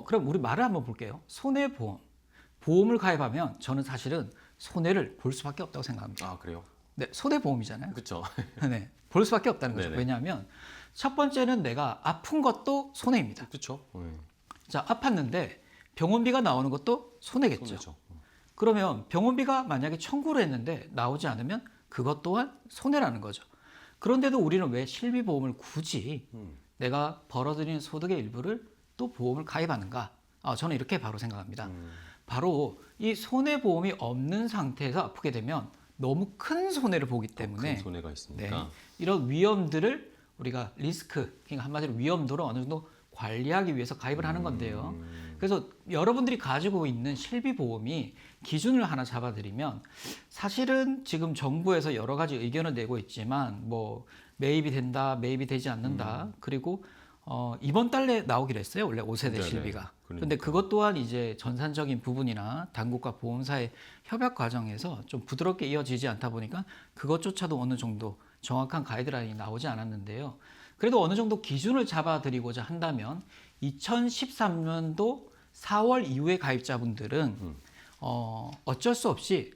그럼 우리 말을 한번 볼게요. 손해보험. 보험을 가입하면 저는 사실은 손해를 볼 수밖에 없다고 생각합니다. 아, 그래요? 네, 손해보험이잖아요. 그렇죠. 네, 볼 수밖에 없다는 거죠. 네네. 왜냐하면 첫 번째는 내가 아픈 것도 손해입니다. 그렇죠. 자, 아팠는데 병원비가 나오는 것도 손해겠죠. 손해죠. 그러면 병원비가 만약에 청구를 했는데 나오지 않으면 그것 또한 손해라는 거죠. 그런데도 우리는 왜 실비보험을 굳이 내가 벌어들이는 소득의 일부를 또 보험을 가입하는가? 저는 이렇게 바로 생각합니다. 바로 이 손해보험이 없는 상태에서 아프게 되면 너무 큰 손해를 보기 때문에 큰 손해가 있으니까. 네, 이런 위험들을 우리가 리스크, 그러니까 한마디로 위험도를 어느 정도 관리하기 위해서 가입을 하는 건데요. 그래서 여러분들이 가지고 있는 실비보험이 기준을 하나 잡아드리면 사실은 지금 정부에서 여러 가지 의견을 내고 있지만 뭐 매입이 된다, 매입이 되지 않는다. 그리고 이번 달에 나오기로 했어요. 원래 5세대 네네. 실비가. 그런데 그러니까. 그것 또한 이제 전산적인 부분이나 당국과 보험사의 협약 과정에서 좀 부드럽게 이어지지 않다 보니까 그것조차도 어느 정도 정확한 가이드라인이 나오지 않았는데요. 그래도 어느 정도 기준을 잡아드리고자 한다면 2013년도 4월 이후의 가입자분들은 어쩔 수 없이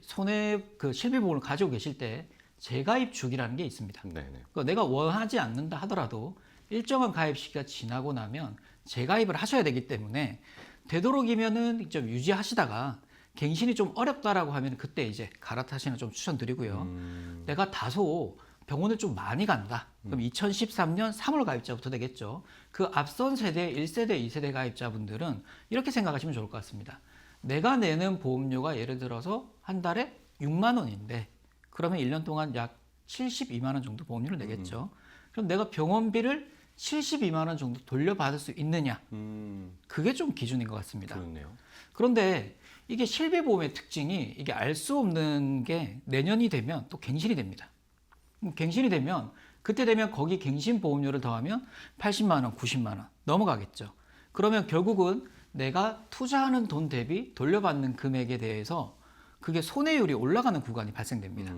실비보험을 가지고 계실 때 재가입 주기라는 게 있습니다. 네네. 그러니까 내가 원하지 않는다 하더라도 일정한 가입 시기가 지나고 나면 재가입을 하셔야 되기 때문에 되도록이면은 좀 유지하시다가 갱신이 좀 어렵다라고 하면 그때 이제 갈아타시는 좀 추천드리고요. 내가 다소 병원을 좀 많이 간다. 그럼 2013년 3월 가입자부터 되겠죠. 그 앞선 세대 1세대, 2세대 가입자분들은 이렇게 생각하시면 좋을 것 같습니다. 내가 내는 보험료가 예를 들어서 한 달에 6만 원인데 그러면 1년 동안 약 72만 원 정도 보험료를 내겠죠. 그럼 내가 병원비를 72만 원 정도 돌려받을 수 있느냐? 그게 좀 기준인 것 같습니다. 그렇네요. 그런데 이게 실비보험의 특징이 이게 알 수 없는 게 내년이 되면 또 갱신이 됩니다. 갱신이 되면 그때 되면 거기 갱신 보험료를 더하면 80만 원, 90만 원 넘어가겠죠. 그러면 결국은 내가 투자하는 돈 대비 돌려받는 금액에 대해서 그게 손해율이 올라가는 구간이 발생됩니다.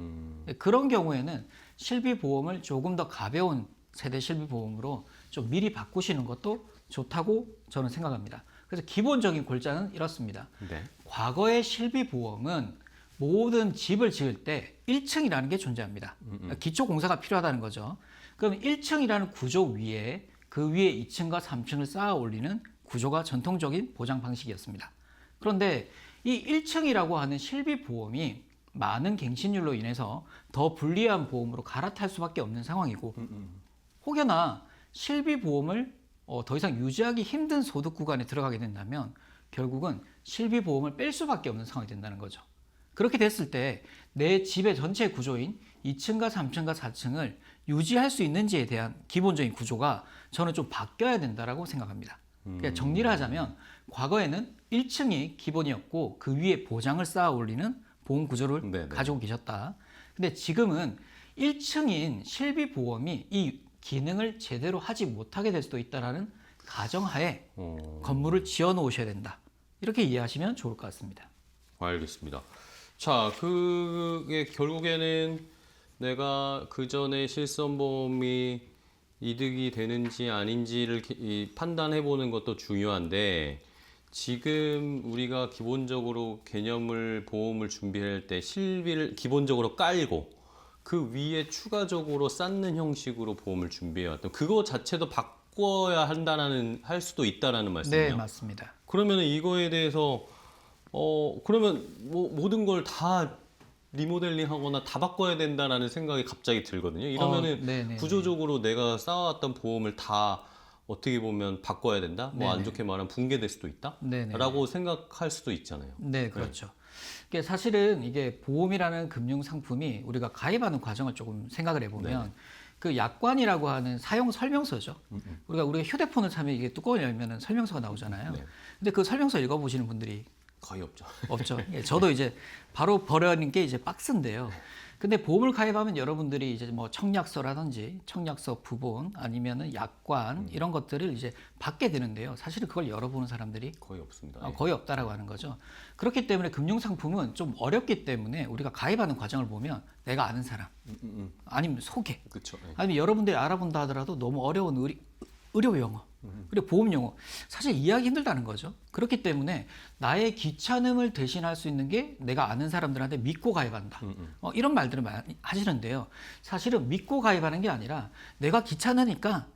그런 경우에는 실비보험을 조금 더 가벼운 세대 실비보험으로 좀 미리 바꾸시는 것도 좋다고 저는 생각합니다. 그래서 기본적인 골자는 이렇습니다. 네. 과거의 실비보험은 모든 집을 지을 때 1층이라는 게 존재합니다. 기초 공사가 필요하다는 거죠. 그럼 1층이라는 구조 위에 그 위에 2층과 3층을 쌓아 올리는 구조가 전통적인 보장 방식이었습니다. 그런데 이 1층이라고 하는 실비보험이 많은 갱신율로 인해서 더 불리한 보험으로 갈아탈 수밖에 없는 상황이고 혹여나 실비보험을 더 이상 유지하기 힘든 소득 구간에 들어가게 된다면 결국은 실비보험을 뺄 수밖에 없는 상황이 된다는 거죠. 그렇게 됐을 때 내 집의 전체 구조인 2층과 3층과 4층을 유지할 수 있는지에 대한 기본적인 구조가 저는 좀 바뀌어야 된다고 생각합니다. 그러니까 정리를 하자면 과거에는 1층이 기본이었고 그 위에 보장을 쌓아 올리는 보험 구조를 네네. 가지고 계셨다. 근데 지금은 1층인 실비보험이 이 기능을 제대로 하지 못하게 될 수도 있다는 가정하에 건물을 지어 놓으셔야 된다. 이렇게 이해하시면 좋을 것 같습니다. 알겠습니다. 자, 그게 결국에는 내가 그 전에 실손보험이 이득이 되는지 아닌지를 판단해 보는 것도 중요한데 지금 우리가 기본적으로 개념을 보험을 준비할 때 실비를 기본적으로 깔고 그 위에 추가적으로 쌓는 형식으로 보험을 준비해 왔던 그거 자체도 바꿔야 할 수도 있다라는 말씀이에요. 네, 맞습니다. 그러면 이거에 대해서 그러면 뭐 모든 걸 다 리모델링하거나 다 바꿔야 된다라는 생각이 갑자기 들거든요. 이러면은 네네. 구조적으로 내가 쌓아왔던 보험을 다 어떻게 보면 바꿔야 된다? 뭐 안 네네. 좋게 말하면 붕괴될 수도 있다? 네네. 라고 생각할 수도 있잖아요. 네, 그렇죠. 이게 사실은 이게 보험이라는 금융 상품이 우리가 가입하는 과정을 조금 생각을 해보면 그 약관이라고 하는 사용 설명서죠. 우리가 휴대폰을 사면 이게 뚜껑을 열면 설명서가 나오잖아요. 네. 근데 그 설명서 읽어보시는 분들이 거의 없죠. 없죠. 예, 저도 이제 바로 버려는 게 이제 박스인데요. 근데 보험을 가입하면 여러분들이 이제 뭐 청약서라든지 청약서 부본 아니면은 약관 이런 것들을 이제 받게 되는데요. 사실은 그걸 열어보는 사람들이 거의 없습니다. 거의 없다라고 하는 거죠. 그렇기 때문에 금융 상품은 좀 어렵기 때문에 우리가 가입하는 과정을 보면 내가 아는 사람 아니면 소개 그렇죠. 아니면 여러분들이 알아본다 하더라도 너무 어려운 의료 용어 그리고 보험 용어 사실 이해하기 힘들다는 거죠. 그렇기 때문에 나의 귀찮음을 대신할 수 있는 게 내가 아는 사람들한테 믿고 가입한다. 이런 말들을 많이 하시는데요. 사실은 믿고 가입하는 게 아니라 내가 귀찮으니까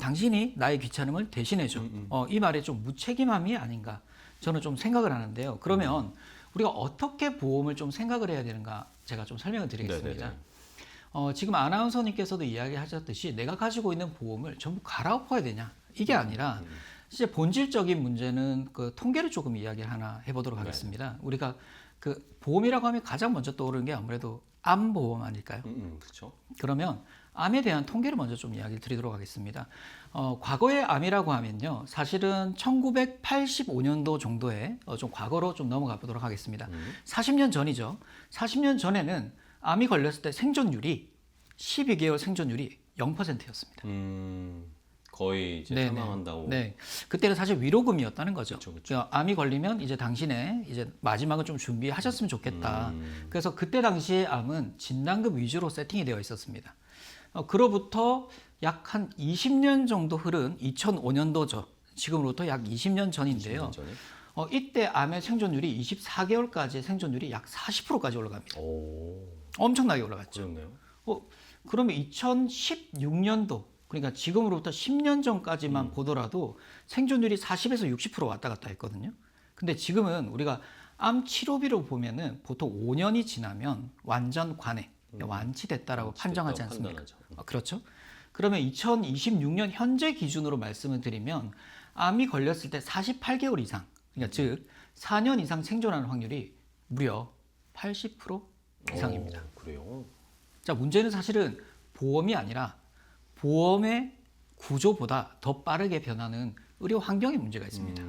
당신이 나의 귀찮음을 대신해줘. 이 말에 좀 무책임함이 아닌가 저는 좀 생각을 하는데요. 그러면 우리가 어떻게 보험을 좀 생각을 해야 되는가 제가 좀 설명을 드리겠습니다. 네네네. 지금 아나운서님께서도 이야기하셨듯이 내가 가지고 있는 보험을 전부 갈아엎어야 되냐 이게 아니라 진짜 본질적인 문제는 그 통계를 조금 이야기 하나 해보도록 하겠습니다. 우리가 그 보험이라고 하면 가장 먼저 떠오르는 게 아무래도 암 보험 아닐까요? 그렇죠. 그러면 암에 대한 통계를 먼저 좀 이야기를 드리도록 하겠습니다. 과거의 암이라고 하면요, 사실은 1985년도 정도에 좀 과거로 좀 넘어가 보도록 하겠습니다. 40년 전이죠. 40년 전에는 암이 걸렸을 때 생존율이 12개월 생존율이 0%였습니다. 거의 이제 사망한다고. 네, 그때는 사실 위로금이었다는 거죠. 그쵸. 암이 걸리면 이제 당신의 이제 마지막을 좀 준비하셨으면 좋겠다. 그래서 그때 당시에 암은 진단금 위주로 세팅이 되어 있었습니다. 그로부터 약 한 20년 정도 흐른 2005년도죠. 지금으로부터 약 20년 전인데요. 20년 전에? 이때 암의 생존율이 24개월까지 생존율이 약 40%까지 올라갑니다. 오, 엄청나게 올라갔죠. 그렇네요. 그러면 2016년도 그러니까 지금으로부터 10년 전까지만 보더라도 생존율이 40에서 60% 왔다 갔다 했거든요. 근데 지금은 우리가 암 치료비로 보면은 보통 5년이 지나면 완전 관해, 완치됐다라고 판정하지 않습니까? 그렇죠. 그러면 2026년 현재 기준으로 말씀을 드리면 암이 걸렸을 때 48개월 이상, 그러니까 즉 4년 이상 생존하는 확률이 무려 80% 이상입니다. 그래요? 자, 문제는 사실은 보험이 아니라 보험의 구조보다 더 빠르게 변하는 의료 환경에 문제가 있습니다.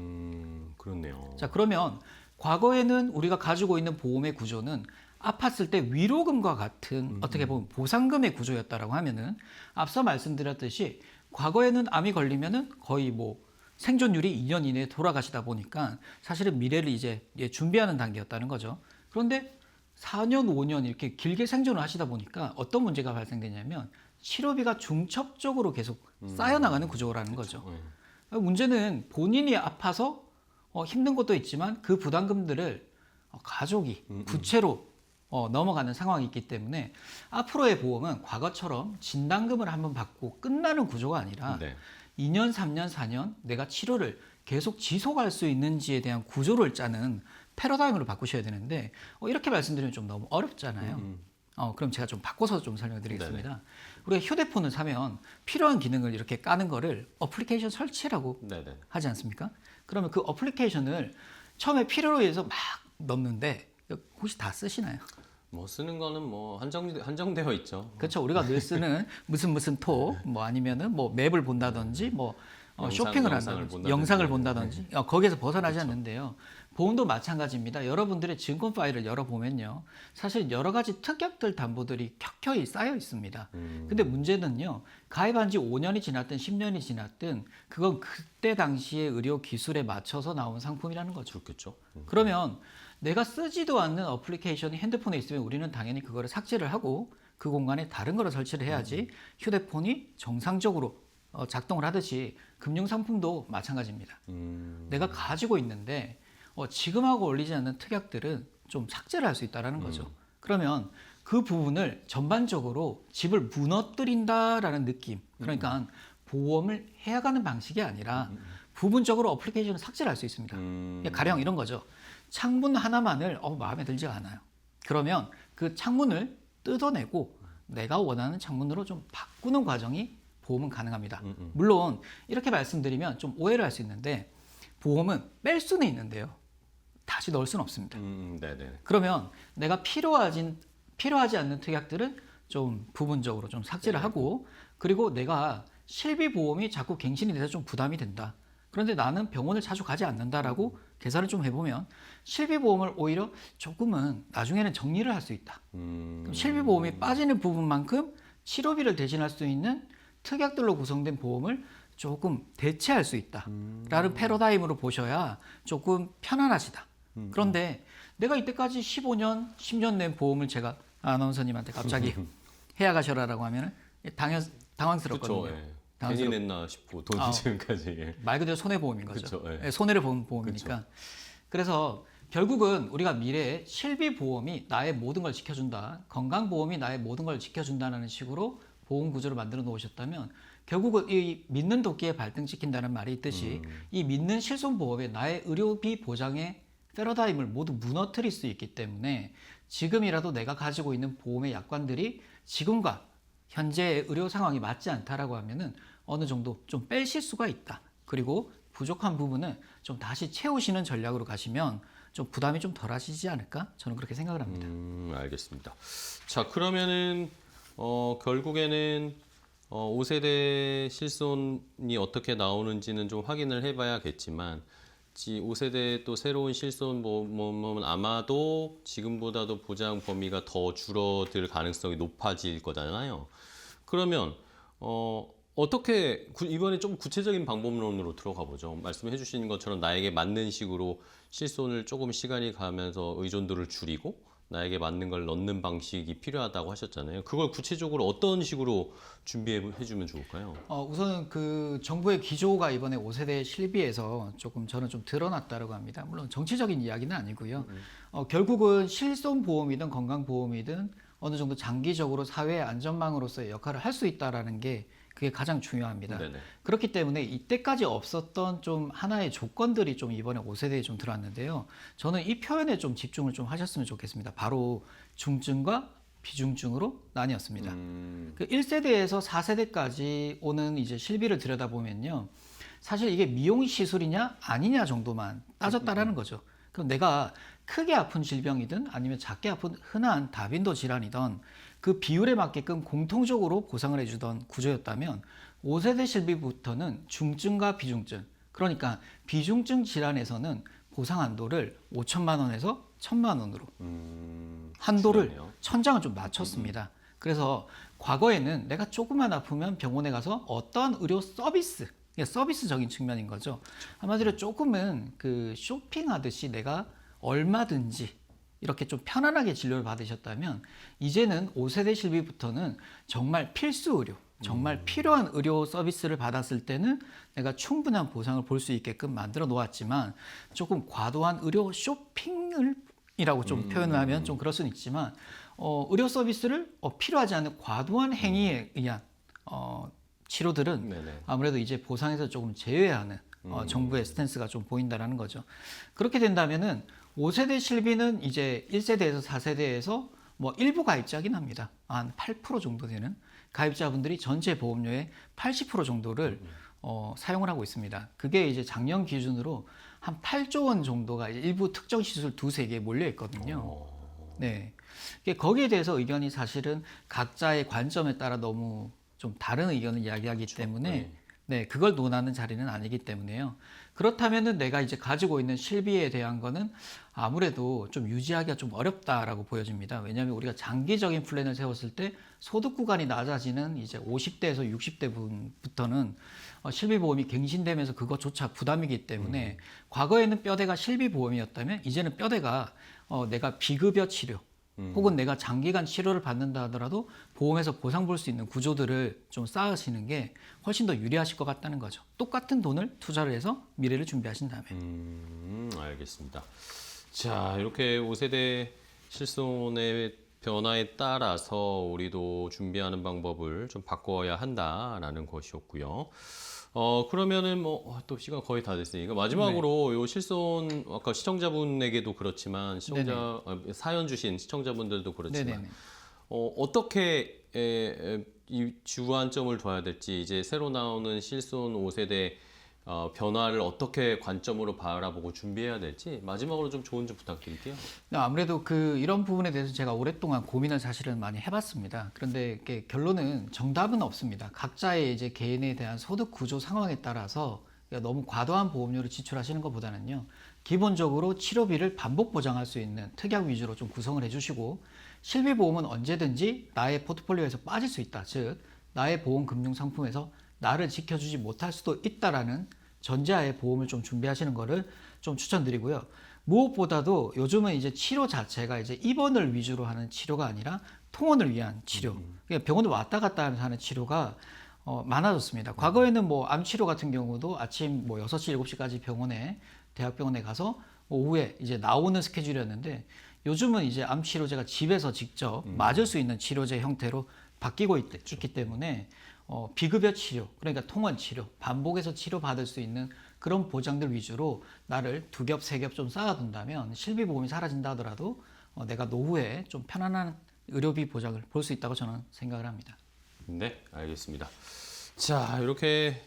그렇네요. 자, 그러면 과거에는 우리가 가지고 있는 보험의 구조는 아팠을 때 위로금과 같은 어떻게 보면 보상금의 구조였다라고 하면은 앞서 말씀드렸듯이 과거에는 암이 걸리면은 거의 뭐 생존율이 2년 이내에 돌아가시다 보니까 사실은 미래를 이제 준비하는 단계였다는 거죠. 그런데 4년, 5년 이렇게 길게 생존을 하시다 보니까 어떤 문제가 발생되냐면 치료비가 중첩적으로 계속 쌓여나가는 구조라는 거죠. 문제는 본인이 아파서 힘든 것도 있지만 그 부담금들을 가족이 부채로 넘어가는 상황이 있기 때문에 앞으로의 보험은 과거처럼 진단금을 한번 받고 끝나는 구조가 아니라 네. 2년, 3년, 4년 내가 치료를 계속 지속할 수 있는지에 대한 구조를 짜는 패러다임으로 바꾸셔야 되는데 이렇게 말씀드리면 좀 너무 어렵잖아요. 그럼 제가 좀 바꿔서 좀 설명드리겠습니다. 우리가 휴대폰을 사면 필요한 기능을 이렇게 까는 거를 어플리케이션 설치라고 네네. 하지 않습니까? 그러면 그 어플리케이션을 처음에 필요로 해서 막 넣는데 혹시 다 쓰시나요? 뭐 쓰는 거는 뭐 한정되어 있죠. 그렇죠. 우리가 늘 쓰는 무슨 톡, 뭐 아니면은 뭐 맵을 본다든지 뭐 쇼핑을 한다든지 영상을 본다든지 거기에서 벗어나지 않는데요. 보험도 마찬가지입니다. 여러분들의 증권 파일을 열어보면요. 사실 여러 가지 특약들 담보들이 켜켜이 쌓여 있습니다. 근데 문제는요. 가입한 지 5년이 지났든 10년이 지났든 그건 그때 당시의 의료 기술에 맞춰서 나온 상품이라는 거죠. 그렇겠죠. 그러면 내가 쓰지도 않는 어플리케이션이 핸드폰에 있으면 우리는 당연히 그거를 삭제를 하고 그 공간에 다른 거를 설치를 해야지 휴대폰이 정상적으로 작동을 하듯이 금융상품도 마찬가지입니다. 내가 가지고 있는데 지금하고 어울리지 않는 특약들은 좀 삭제를 할 수 있다는 거죠. 그러면 그 부분을 전반적으로 집을 무너뜨린다라는 느낌. 그러니까 보험을 해약하는 방식이 아니라 부분적으로 어플리케이션을 삭제를 할 수 있습니다. 가령 이런 거죠. 창문 하나만을 마음에 들지가 않아요. 그러면 그 창문을 뜯어내고 내가 원하는 창문으로 좀 바꾸는 과정이 보험은 가능합니다. 물론 이렇게 말씀드리면 좀 오해를 할 수 있는데 보험은 뺄 수는 있는데요. 다시 넣을 수는 없습니다. 네네. 그러면 내가 필요하지 않는 특약들은 좀 부분적으로 좀 삭제를 하고 그리고 내가 실비보험이 자꾸 갱신이 돼서 좀 부담이 된다. 그런데 나는 병원을 자주 가지 않는다라고 계산을 좀 해보면 실비보험을 오히려 조금은 나중에는 정리를 할 수 있다. 그럼 실비보험이 빠지는 부분만큼 치료비를 대신할 수 있는 특약들로 구성된 보험을 조금 대체할 수 있다라는 패러다임으로 보셔야 조금 편안하시다. 그런데 내가 이때까지 15년, 10년 낸 보험을 제가 아나운서님한테 갑자기 해야 가셔라라고 하면 당황스럽거든요. 그렇죠. 괜히 냈나 싶고 돈이 지금까지. 말 그대로 손해보험인 거죠. 그쵸, 예, 손해를 보는 보험이니까. 그쵸. 그래서 결국은 우리가 미래에 실비보험이 나의 모든 걸 지켜준다. 건강보험이 나의 모든 걸 지켜준다는 식으로 보험 구조를 만들어 놓으셨다면 결국은 이 믿는 도끼에 발등 찍힌다는 말이 있듯이 이 믿는 실손보험에 나의 의료비 보장의 패러다임을 모두 무너뜨릴 수 있기 때문에 지금이라도 내가 가지고 있는 보험의 약관들이 지금과 현재의 의료 상황이 맞지 않다라고 하면은 어느 정도 좀 빼실 수가 있다. 그리고 부족한 부분은 좀 다시 채우시는 전략으로 가시면 좀 부담이 좀 덜하시지 않을까? 저는 그렇게 생각을 합니다. 알겠습니다. 자, 그러면은 결국에는 5세대 실손이 어떻게 나오는지는 좀 확인을 해봐야겠지만 5세대 또 새로운 실손 보험은 아마도 지금보다도 보장 범위가 더 줄어들 가능성이 높아질 거잖아요. 그러면 어떻게 이번에 좀 구체적인 방법론으로 들어가 보죠. 말씀해 주신 것처럼 나에게 맞는 식으로 실손을 조금 시간이 가면서 의존도를 줄이고 나에게 맞는 걸 넣는 방식이 필요하다고 하셨잖아요. 그걸 구체적으로 어떤 식으로 준비해 주면 좋을까요? 우선은 그 정부의 기조가 이번에 5세대 실비에서 조금 저는 좀 드러났다고 합니다. 물론 정치적인 이야기는 아니고요. 결국은 실손보험이든 건강보험이든 어느 정도 장기적으로 사회의 안전망으로서의 역할을 할 수 있다라는 게 그게 가장 중요합니다. 네네. 그렇기 때문에 이때까지 없었던 좀 하나의 조건들이 좀 이번에 5세대에 좀 들어왔는데요. 저는 이 표현에 좀 집중을 좀 하셨으면 좋겠습니다. 바로 중증과 비중증으로 나뉘었습니다. 그 1세대에서 4세대까지 오는 이제 실비를 들여다보면요. 사실 이게 미용 시술이냐 아니냐 정도만 따졌다라는 거죠. 그럼 내가 크게 아픈 질병이든 아니면 작게 아픈 흔한 다빈도 질환이든 그 비율에 맞게끔 공통적으로 보상을 해주던 구조였다면 5세대 실비부터는 중증과 비중증, 그러니까 비중증 질환에서는 보상 한도를 5천만 원에서 1,000만 원으로 한도를 줄였네요. 천장을 좀 낮췄습니다. 그래서 과거에는 내가 조금만 아프면 병원에 가서 어떤 의료 서비스, 서비스적인 측면인 거죠. 한마디로 조금은 그 쇼핑하듯이 내가 얼마든지 이렇게 좀 편안하게 진료를 받으셨다면 이제는 5세대 실비부터는 정말 필수 의료, 정말 필요한 의료 서비스를 받았을 때는 내가 충분한 보상을 볼 수 있게끔 만들어 놓았지만 조금 과도한 의료 쇼핑이라고 좀 표현을 하면 좀 그럴 수는 있지만 의료 서비스를 필요하지 않은 과도한 행위에 의한 치료들은 네네. 아무래도 이제 보상에서 조금 제외하는 정부의 스탠스가 좀 보인다라는 거죠. 그렇게 된다면은 5세대 실비는 이제 1세대에서 4세대에서 뭐 일부 가입자긴 합니다. 한 8% 정도 되는 가입자분들이 전체 보험료의 80% 정도를 사용을 하고 있습니다. 그게 이제 작년 기준으로 한 8조 원 정도가 일부 특정 시술 두세 개에 몰려 있거든요. 네. 거기에 대해서 의견이 사실은 각자의 관점에 따라 너무 좀 다른 의견을 이야기하기 때문에 네, 그걸 논하는 자리는 아니기 때문에요. 그렇다면은 내가 이제 가지고 있는 실비에 대한 거는 아무래도 좀 유지하기가 좀 어렵다라고 보여집니다. 왜냐하면 우리가 장기적인 플랜을 세웠을 때 소득 구간이 낮아지는 이제 50대에서 60대 분부터는 실비보험이 갱신되면서 그것조차 부담이기 때문에 과거에는 뼈대가 실비보험이었다면 이제는 뼈대가 내가 비급여 치료 혹은 내가 장기간 치료를 받는다 하더라도 보험에서 보상 볼 수 있는 구조들을 좀 쌓으시는 게 훨씬 더 유리하실 것 같다는 거죠. 똑같은 돈을 투자를 해서 미래를 준비하신다면. 알겠습니다. 자, 이렇게 5세대 실손의 변화에 따라서 우리도 준비하는 방법을 좀 바꿔야 한다라는 것이었고요. 그러면은 뭐 또 시간 거의 다 됐으니까 마지막으로 요 실손 아까 시청자분에게도 그렇지만 사연 주신 시청자분들도 그렇지만 네네네. 어떻게 이 주안점을 둬야 될지 이제 새로 나오는 실손 5세대 변화를 어떻게 관점으로 바라보고 준비해야 될지 마지막으로 좀 조언 좀 부탁드릴게요. 아무래도 이런 부분에 대해서 제가 오랫동안 고민을 사실은 많이 해봤습니다. 그런데 이게 결론은 정답은 없습니다. 각자의 이제 개인에 대한 소득 구조 상황에 따라서 너무 과도한 보험료를 지출하시는 것보다는요, 기본적으로 치료비를 반복 보장할 수 있는 특약 위주로 좀 구성을 해주시고, 실비보험은 언제든지 나의 포트폴리오에서 빠질 수 있다. 즉, 나의 보험 금융 상품에서 나를 지켜주지 못할 수도 있다라는 전제하에 보험을 좀 준비하시는 거를 좀 추천드리고요. 무엇보다도 요즘은 이제 치료 자체가 이제 입원을 위주로 하는 치료가 아니라 통원을 위한 치료. 그러니까 병원을 왔다 갔다 하는 치료가 많아졌습니다. 과거에는 뭐 암 치료 같은 경우도 아침 뭐 6시, 7시까지 대학병원에 가서 오후에 이제 나오는 스케줄이었는데 요즘은 이제 암 치료제가 집에서 직접 맞을 수 있는 치료제 형태로 바뀌고 있기 때문에 비급여 치료, 그러니까 통원 치료, 반복해서 치료받을 수 있는 그런 보장들 위주로 나를 2겹, 3겹 좀 쌓아둔다면 실비보험이 사라진다 하더라도 내가 노후에 좀 편안한 의료비 보장을 볼 수 있다고 저는 생각을 합니다. 네, 알겠습니다. 자, 이렇게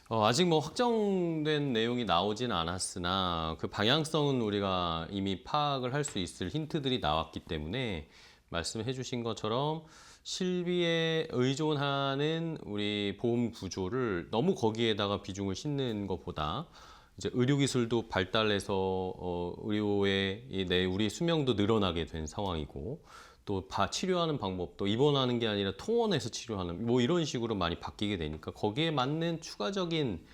아직 뭐 확정된 내용이 나오진 않았으나 그 방향성은 우리가 이미 파악을 할 수 있을 힌트들이 나왔기 때문에 말씀해 주신 것처럼 실비에 의존하는 우리 보험 구조를 너무 거기에다가 비중을 싣는 것보다 이제 의료기술도 발달해서 의료의 우리 수명도 늘어나게 된 상황이고 또 치료하는 방법도 입원하는 게 아니라 통원해서 치료하는 뭐 이런 식으로 많이 바뀌게 되니까 거기에 맞는 추가적인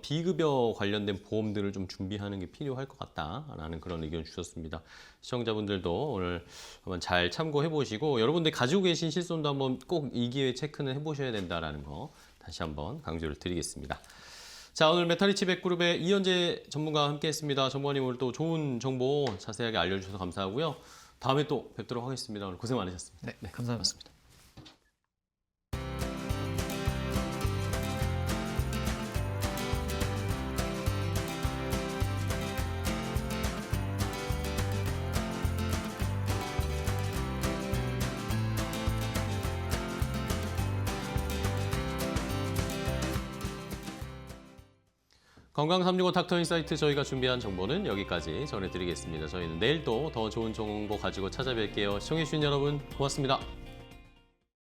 비급여 관련된 보험들을 좀 준비하는 게 필요할 것 같다라는 그런 의견 주셨습니다. 시청자분들도 오늘 한번 잘 참고해 보시고 여러분들 가지고 계신 실손도 한번 꼭 이 기회에 체크는 해보셔야 된다라는 거 다시 한번 강조를 드리겠습니다. 자, 오늘 메타리치 백그룹의 이현재 전문가와 함께했습니다. 전문가님 오늘 또 좋은 정보 자세하게 알려주셔서 감사하고요. 다음에 또 뵙도록 하겠습니다. 오늘 고생 많으셨습니다. 네, 감사합니다. 건강 365 닥터인사이트 저희가 준비한 정보는 여기까지 전해드리겠습니다. 저희는 내일 또 더 좋은 정보 가지고 찾아뵐게요. 시청해주신 여러분 고맙습니다.